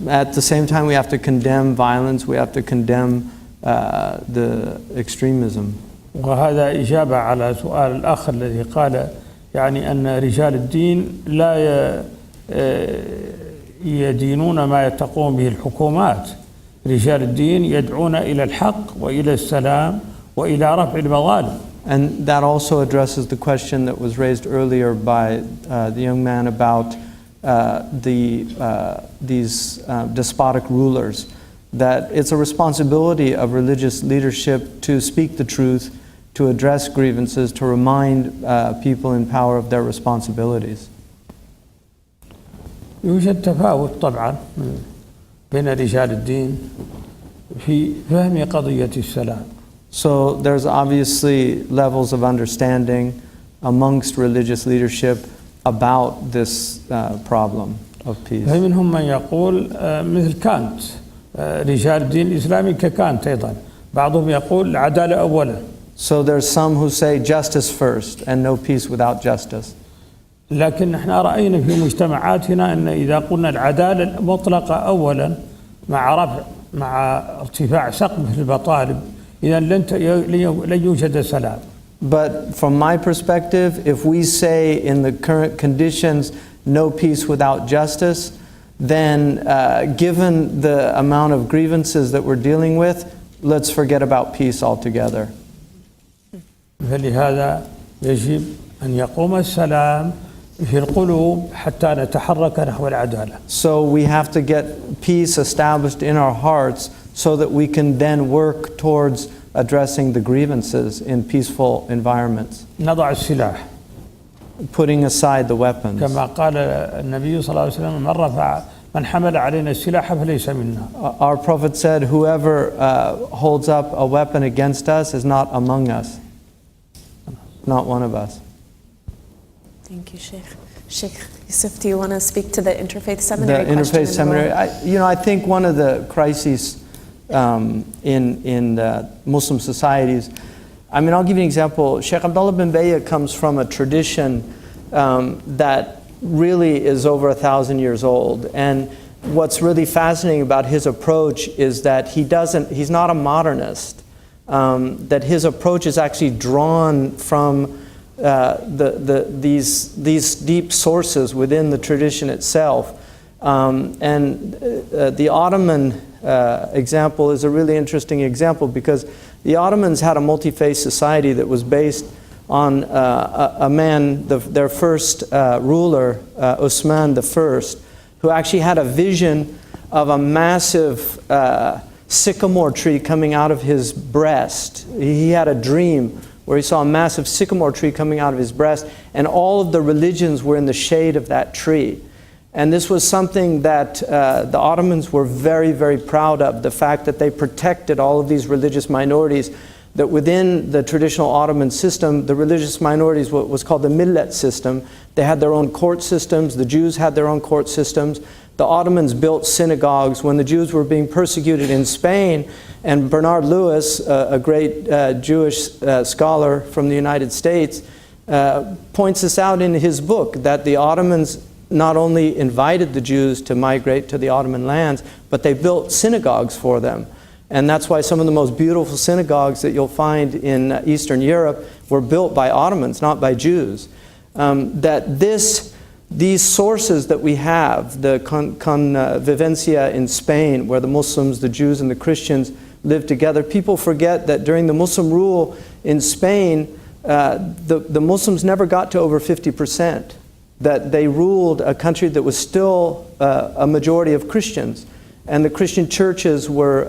At the same time, we have to condemn violence. We have to condemn the extremism. وهذا إجابة على سؤال الأخ الذي قال يعني أن رجال الدين لا يدينون ما تقوم به الحكومات. رجال الدين يدعون إلى الحق وإلى السلام وإلى رفع المظالم. And that also addresses the question that was raised earlier by the young man about these despotic rulers, that it's a responsibility of religious leadership to speak the truth, to address grievances, to remind people in power of their responsibilities. يوجد تفاوت طبعا بين رجال الدين في فهم قضية السلام. So there's obviously levels of understanding amongst religious leadership about this problem of peace. فمنهم من يقول مثل كانت رجال الدين الإسلامي ككانت أيضا، بعضهم يقول العدالة أولا. So there's some who say justice first and no peace without justice. لكن احنا رأينا في مجتمعاتنا أن إذا قلنا العدالة المطلقة أولا مع ارتفاع سقف المطالب إذا لن يوجد سلام. But from my perspective, if we say in the current conditions no peace without justice, then given the amount of grievances that we're dealing with, let's forget about peace altogether. فلهذا يجب أن يقوم السلام في القلوب حتى نتحرك نحو العدالة. So we have to get peace established in our hearts so that we can then work towards addressing the grievances in peaceful environments. نضع السلاح. Putting aside the weapons. كما قال النبي صلى الله عليه وسلم من حمل علينا السلاح فليس منا. Our Prophet said, whoever holds up a weapon against us is not among us, not one of us. Thank you, Shaykh. Shaykh Yusuf, do you want to speak to the interfaith seminary The interfaith seminary. I think one of the crises in Muslim societies I mean, I'll give you an example. Shaykh Abdallah bin Bayyah comes from a tradition that really is over 1,000 years old. And what's really fascinating about his approach is that he's not a modernist. That his approach is actually drawn from these deep sources within the tradition itself. The Ottoman example is a really interesting example because the Ottomans had a multi-faith society that was based on a man, their first ruler, Osman I, who actually had a vision of a massive sycamore tree coming out of his breast. He had a dream where he saw a massive sycamore tree coming out of his breast, and all of the religions were in the shade of that tree. And this was something that the Ottomans were very, very proud of, the fact that they protected all of these religious minorities, that within the traditional Ottoman system, the religious minorities, what was called the millet system, they had their own court systems, the Jews had their own court systems. The Ottomans built synagogues when the Jews were being persecuted in Spain, and Bernard Lewis, a great Jewish scholar from the United States, points this out in his book, that the Ottomans not only invited the Jews to migrate to the Ottoman lands, but they built synagogues for them. And that's why some of the most beautiful synagogues that you'll find in Eastern Europe were built by Ottomans, not by Jews. These sources that we have, the convivencia in Spain, where the Muslims, the Jews, and the Christians live together, people forget that during the Muslim rule in Spain, the Muslims never got to over 50%. That they ruled a country that was still a majority of Christians, and the Christian churches were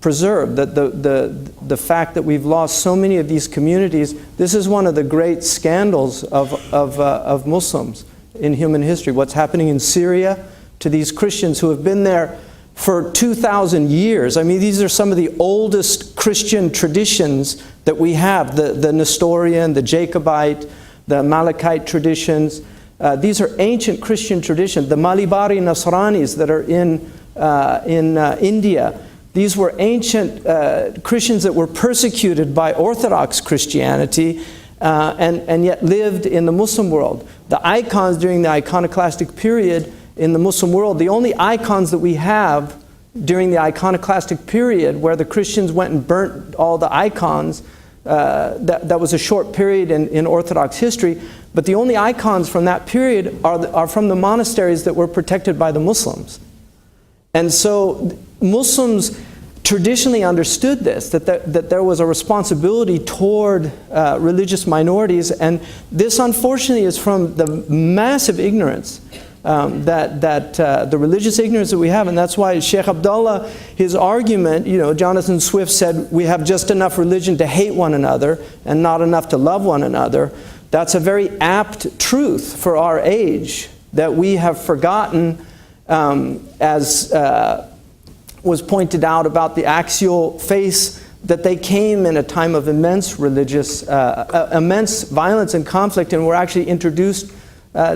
preserved. That the fact that we've lost so many of these communities, this is one of the great scandals of Muslims in human history. What's happening in Syria to these Christians who have been there for 2,000 years. I mean, these are some of the oldest Christian traditions that we have, the Nestorian, the Jacobite, the Malachite traditions. These are ancient Christian traditions. The Malibari Nasranis that are in India, these were ancient Christians that were persecuted by Orthodox Christianity and yet lived in the Muslim world. The icons during the iconoclastic period in the Muslim world, the only icons that we have during the iconoclastic period where the Christians went and burnt all the icons, that was a short period in Orthodox history, but the only icons from that period are from the monasteries that were protected by the Muslims. And so Muslims traditionally understood this, that there was a responsibility toward religious minorities, and this unfortunately is from the massive ignorance the religious ignorance that we have, and that's why Shaykh Abdallah, his argument, Jonathan Swift said we have just enough religion to hate one another and not enough to love one another. That's a very apt truth for our age, that we have forgotten, as was pointed out about the axial face, that they came in a time of immense immense violence and conflict, and were actually introduced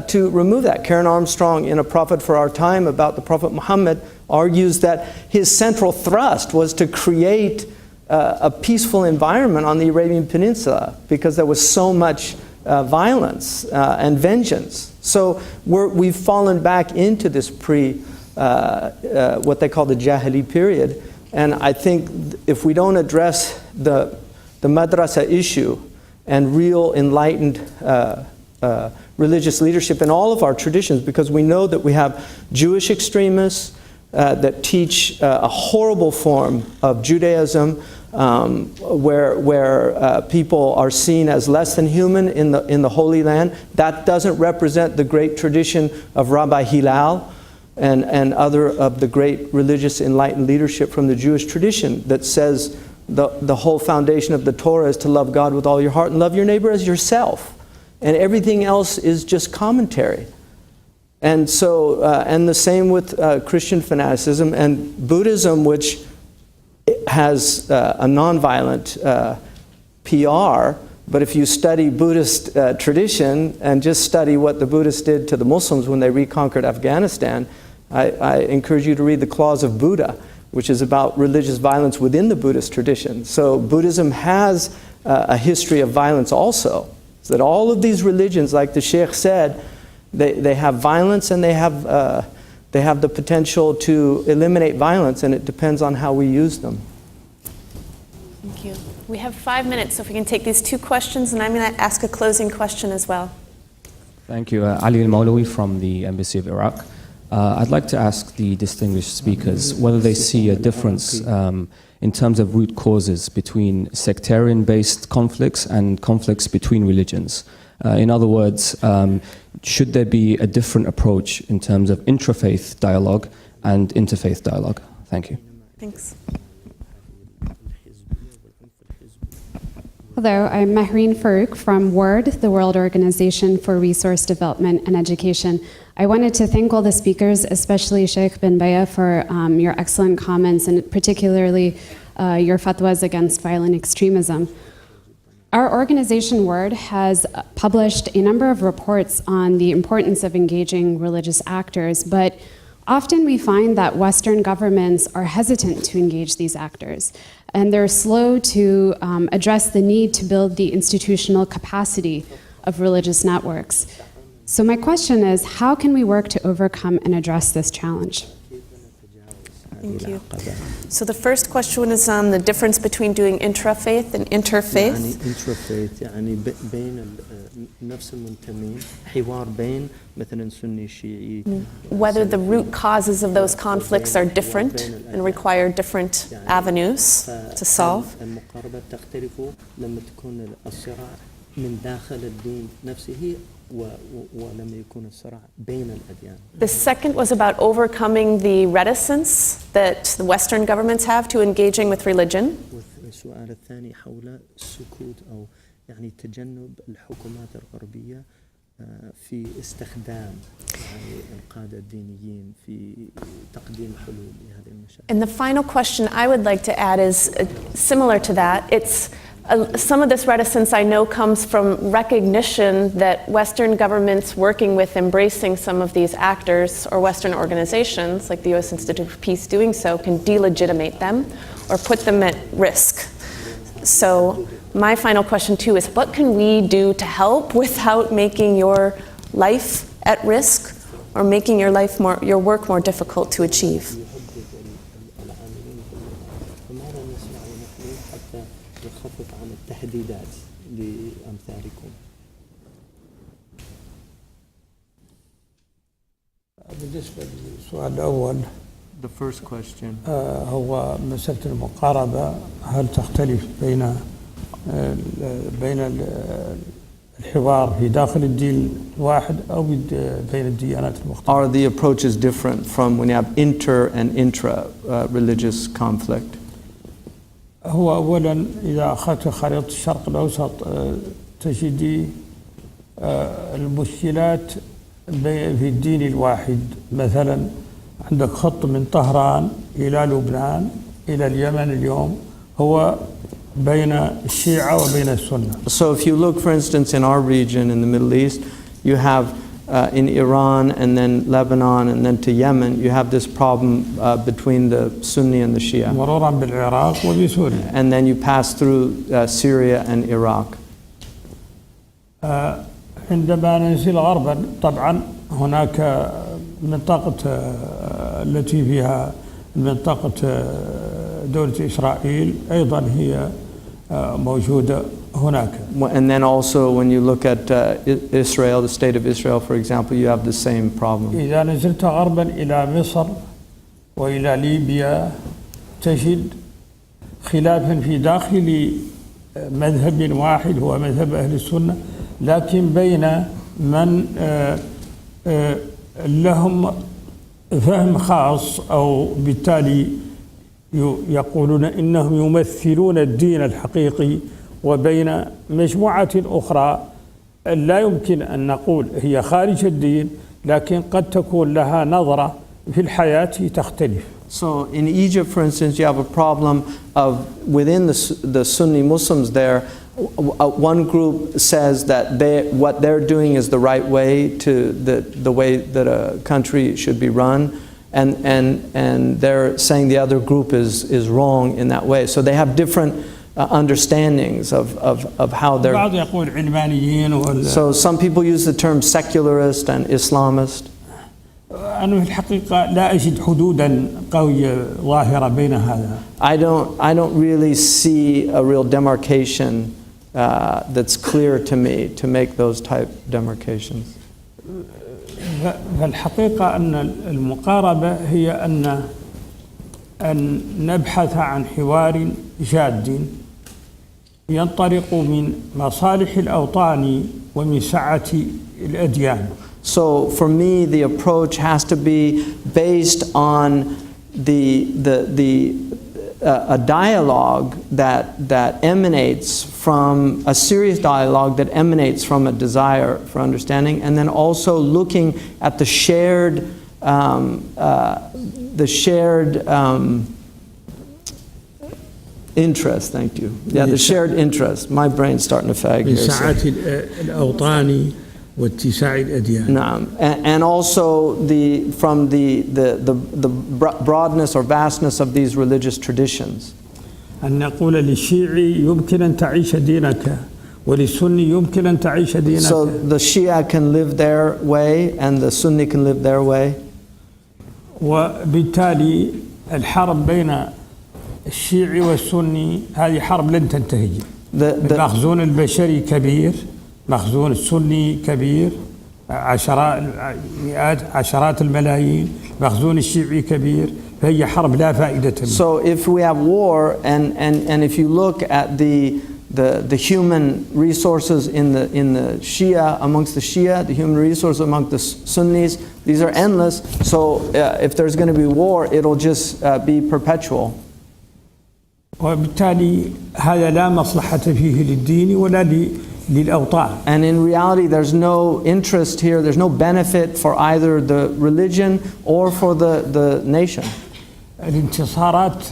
to remove that. Karen Armstrong, in A Prophet for Our Time, about the Prophet Muhammad, argues that his central thrust was to create a peaceful environment on the Arabian Peninsula because there was so much violence and vengeance. So we've fallen back into this what they call the Jahili period. And I think if we don't address the madrasa issue and real enlightened religious leadership in all of our traditions, because we know that we have Jewish extremists that teach a horrible form of Judaism, where people are seen as less than human in the Holy Land. That doesn't represent the great tradition of Rabbi Hillel and other of the great religious enlightened leadership from the Jewish tradition, that says the whole foundation of the Torah is to love God with all your heart and love your neighbor as yourself. And everything else is just commentary. And so, and the same with Christian fanaticism and Buddhism, which has a nonviolent PR. But if you study Buddhist tradition and just study what the Buddhists did to the Muslims when they reconquered Afghanistan, I encourage you to read the Claws of Buddha, which is about religious violence within the Buddhist tradition. So Buddhism has a history of violence also. So that all of these religions, like the Shaykh said, they have violence and they have the potential to eliminate violence, and it depends on how we use them. Thank you. We have 5 minutes, so if we can take these 2 questions, and I'm going to ask a closing question as well. Thank you. Ali Al-Mawlawi from the Embassy of Iraq. I'd like to ask the distinguished speakers whether they see a difference in terms of root causes between sectarian-based conflicts and conflicts between religions. In other words, should there be a different approach in terms of intrafaith dialogue and interfaith dialogue? Thank you. Thanks. Hello, I'm Mahreen Farouk from WORD, the World Organization for Resource Development and Education. I wanted to thank all the speakers, especially Shaykh bin Bayyah, for your excellent comments and particularly your fatwas against violent extremism. Our organization, WORD, has published a number of reports on the importance of engaging religious actors, but often we find that Western governments are hesitant to engage these actors, and they're slow to address the need to build the institutional capacity of religious networks. So my question is, how can we work to overcome and address this challenge? Thank you. So the first question is on the difference between doing intrafaith and interfaith. يعني intrafaith يعني بين نفس المنتمين حوار بين مثلا سني شيعي. Whether the root causes of those conflicts are different and require different avenues to solve. المقاربة تختلف لما تكون الصراع من داخل الدين نفسه ولما يكون الصراع بين الأديان. The second was about overcoming the reticence that the Western governments have to engaging with religion. والسؤال الثاني حول السكوت أو يعني تجنب الحكومات الغربية في استخدام القادة الدينيين في تقديم حلول لهذه المشاكل. And the final question I would like to add is similar to that. It's some of this reticence I know comes from recognition that Western governments working with embracing some of these actors or Western organizations like the U.S. Institute for Peace doing so can delegitimate them or put them at risk. So my final question too is, what can we do to help without making your life at risk or making your work more difficult to achieve? تهديدات لأمثالكم. بالنسبة للسؤال الأول The first question. هو مسألة المقاربة هل تختلف بين الحوار في داخل الدين الواحد أو بين الديانات المختلفة؟ Are the approaches different from when you have inter and intra religious conflict? هو أولا إذا أخذت خريطة الشرق الأوسط تجدي المشكلات في الدين الواحد. مثلا عندك خط من طهران إلى لبنان إلى اليمن اليوم هو بين الشيعة وبين السنة. So if you look, for instance, in our region in the Middle East, you have in Iran and then Lebanon and then to Yemen, you have this problem between the Sunni and the Shia. مرورا بالعراق وبسوريا. And then you pass through Syria and Iraq. عندما ننزل غربا طبعا هناك منطقة التي فيها منطقة دولة إسرائيل أيضا هي موجودة هناك. And then also when you look at Israel, the state of Israel, for example, you have the same problem. إذا نزلت غربا إلى مصر وإلى ليبيا تجد خلافا في داخل مذهب واحد هو مذهب أهل السنة، لكن بين من لهم فهم خاص أو بالتالي يقولون إنهم يمثلون الدين الحقيقي، وبين مجموعة أخرى لا يمكن أن نقول هي خارج الدين لكن قد تكون لها نظرة في الحياة تختلف. So in Egypt, for instance, you have a problem of within the Sunni Muslims there, one group says that what they're doing is the right way to the way that a country should be run, and they're saying the other group is wrong in that way. So they have different understandings of how they're. بعض يقول علمانيين ولا. So some people use the term secularist and Islamist. أنا في الحقيقة لا أجد حدودا قوية ظاهرة بين هذا. I don't really see a real demarcation that's clear to me to make those type demarcations. فالحقيقة أن المقاربة هي أن نبحث عن حوار جاد ينطلق من مصالح الأوطان ومن سعة الأديان. So for me, the approach has to be based on a dialogue that emanates from a serious dialogue that emanates from a desire for understanding, and then also looking at the shared interest. Thank you. Yeah, the shared interest. My brain's starting to fag here. سعة الأوطان واتساع الأديان. نعم. And also from the broadness or vastness of these religious traditions. أن نقول للشيعي يمكن أن تعيش دينك وللسني يمكن أن تعيش دينك. So the Shia can live their way and the Sunni can live their way. وبالتالي الحرب بين الشيعي والسني هذه حرب لن تنتهي. المخزون البشري كبير، مخزون السني كبير، عشرات الملايين، مخزون الشيعي كبير، فهي حرب لا فائدة منها. So if we have war and if you look at the human resources in the Shia, amongst the Shia, the human resources among the Sunnis, these are endless. So if there's going to be war, it'll just be perpetual. وبالتالي هذا لا مصلحة فيه للدين ولا للأوطان. And in reality, there's no interest here, there's no benefit for either the religion or for the nation. الانتصارات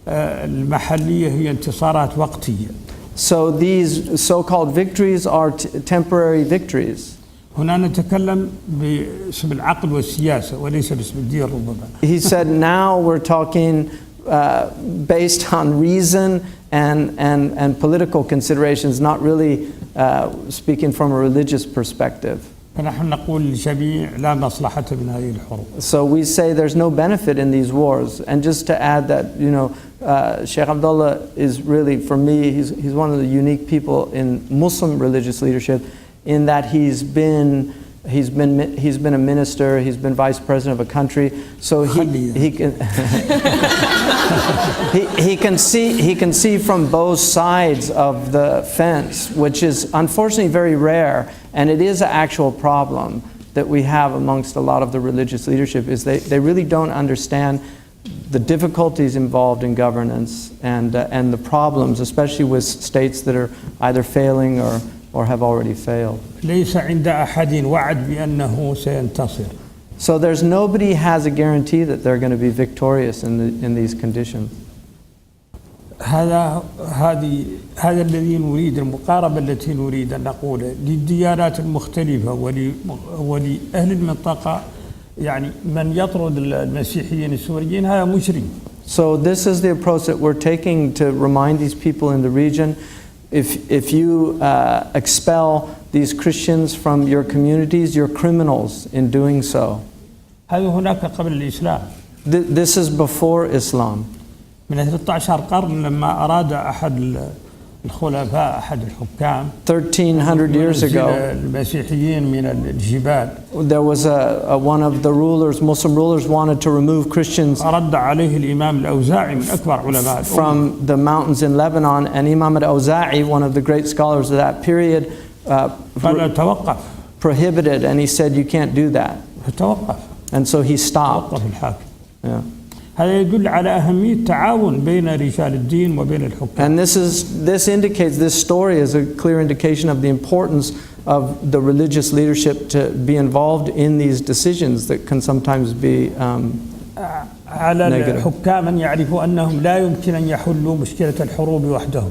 المحلية هي انتصارات وقتية. So these so-called victories are temporary victories. هنا نتكلم باسم العقل والسياسة وليس باسم الدين ربما. He said now we're talking based on reason and political considerations, not really speaking from a religious perspective. فنحن نقول للجميع لا مصلحة من هذه الحروب. So we say there's no benefit in these wars. And just to add that, Shaykh Abdallah is really, for me, he's one of the unique people in Muslim religious leadership, in that he's been a minister, he's been vice president of a country, so he can see from both sides of the fence, which is unfortunately very rare, and it is an actual problem that we have amongst a lot of the religious leadership, is they really don't understand the difficulties involved in governance and the problems, especially with states that are either failing or have already failed. ليس عند أحد وعد بأنه سينتصر. So there's nobody has a guarantee that they're going to be victorious in these conditions. هذا الذي نريد، المقاربة التي نريد أن نقولها للديانات المختلفة ولأهل المنطقة، يعني من يطرد المسيحيين السوريين هذا مجرم. So this is the approach that we're taking to remind these people in the region. If you expel these Christians from your communities, you're criminals in doing so. هذا هناك قبل الإسلام. This is before Islam. من 13 قرن لما أراد أحد الخلفاء أحد الحكام 1300 years ago, المسيحيين من الجبال. There was one of the rulers, Muslim rulers, wanted to remove Christians رد عليه الإمام الأوزاعي من أكبر علماء from the mountains in Lebanon, and Imam al-Awza'i, one of the great scholars of that period, prohibited, and he said you can't do that. And so he stopped. Yeah. هذا يدل على أهمية التعاون بين رجال الدين وبين الحكام. And this story is a clear indication of the importance of the religious leadership to be involved in these decisions that can sometimes be على الحكام أن يعرفوا أنهم لا يمكن أن يحلوا مشكلة الحروب وحدهم.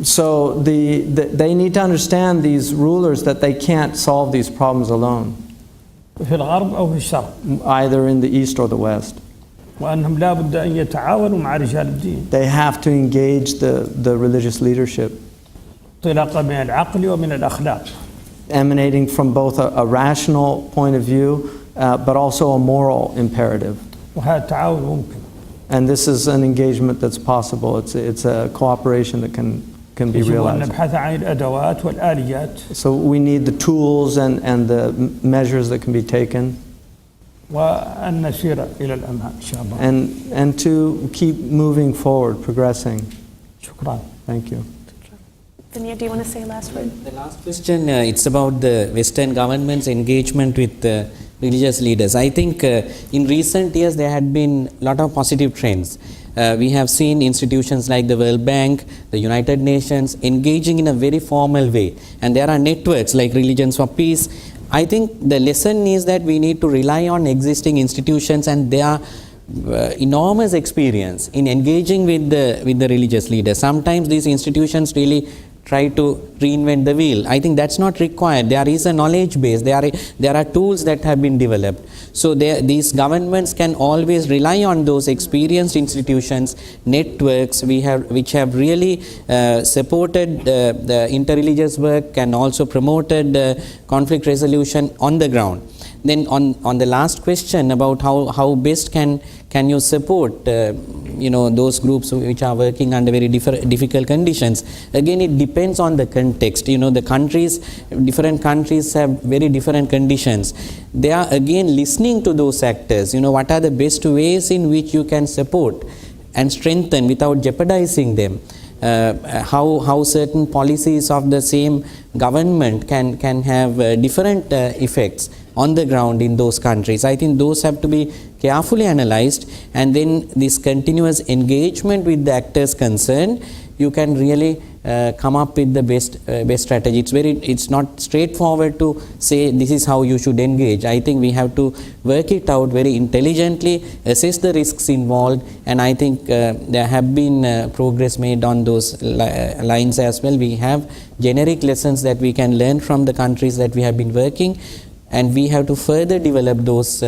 So they need to understand, these rulers, that they can't solve these problems alone. في الغرب أو في الشرق. Either in the east or the west. وأنهم لا بد أن يتعاونوا مع رجال الدين. They have to engage the religious leadership, انطلاقا من العقل ومن الأخلاق. emanating from both a rational point of view, but also a moral imperative. وهذا التعاون ممكن. And this is an engagement that's possible. It's a cooperation that can be يجب أن realized. نبحث عن الأدوات والآليات. So we need the tools and the measures that can be taken, وأن نسير إلى الأمام إن شاء الله. and to keep moving forward, progressing. شكرا. Thank you. Bayyah, do you want to say a last word? The last question, it's about the Western government's engagement with religious leaders. I think in recent years there had been a lot of positive trends. We have seen institutions like the World Bank, the United Nations engaging in a very formal way. And there are networks like Religions for Peace. I think the lesson is that we need to rely on existing institutions and their enormous experience in engaging with the religious leaders. Sometimes these institutions really try to reinvent the wheel. I think that's not required. There is a knowledge base. There are tools that have been developed. So these governments can always rely on those experienced institutions, networks which have really supported the interreligious work and also promoted conflict resolution on the ground. Then on the last question about how best can you support those groups which are working under very difficult conditions, again it depends on the context. Different countries have very different conditions. They are again listening to those actors. What are the best ways in which you can support and strengthen without jeopardizing them. How certain policies of the same government can have different effects on the ground in those countries. I think those have to be carefully analyzed, and then this continuous engagement with the actors concerned, you can really come up with the best strategy. It's not straightforward to say this is how you should engage. I think we have to work it out very intelligently, assess the risks involved, and I think there have been progress made on those lines as well. We have generic lessons that we can learn from the countries that we have been working, and we have to further develop those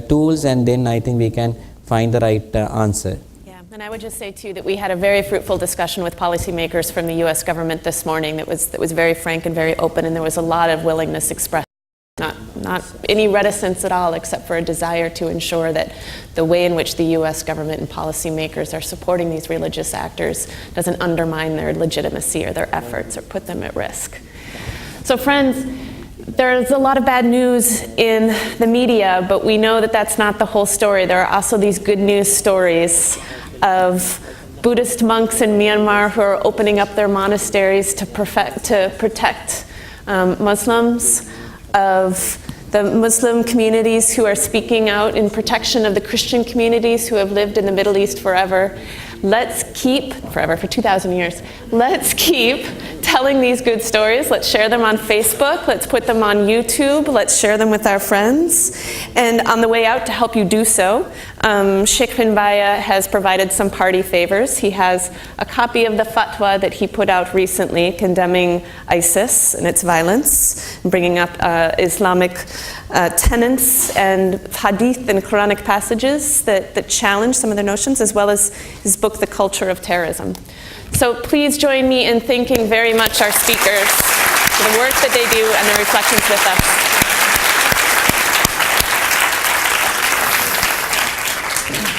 tools, and then I think we can find the right answer. Yeah, and I would just say too that we had a very fruitful discussion with policymakers from the U.S. government this morning that was very frank and very open, and there was a lot of willingness expressed. Not any reticence at all, except for a desire to ensure that the way in which the U.S. government and policymakers are supporting these religious actors doesn't undermine their legitimacy or their efforts or put them at risk. So friends, there's a lot of bad news in the media, but we know that that's not the whole story. There are also these good news stories of Buddhist monks in Myanmar who are opening up their monasteries to protect Muslims, of the Muslim communities who are speaking out in protection of the Christian communities who have lived in the Middle East forever. Let's keep, forever, for 2,000 years, let's keep telling these good stories. Let's share them on Facebook. Let's put them on YouTube. Let's share them with our friends. And on the way out, to help you do so, Shaykh bin Bayyah has provided some party favors. He has a copy of the fatwa that he put out recently condemning ISIS and its violence, and bringing up Islamic tenets and hadith and Quranic passages that challenge some of their notions, as well as his book, The Culture of Terrorism. So please join me in thanking very much our speakers for the work that they do and their reflections with us.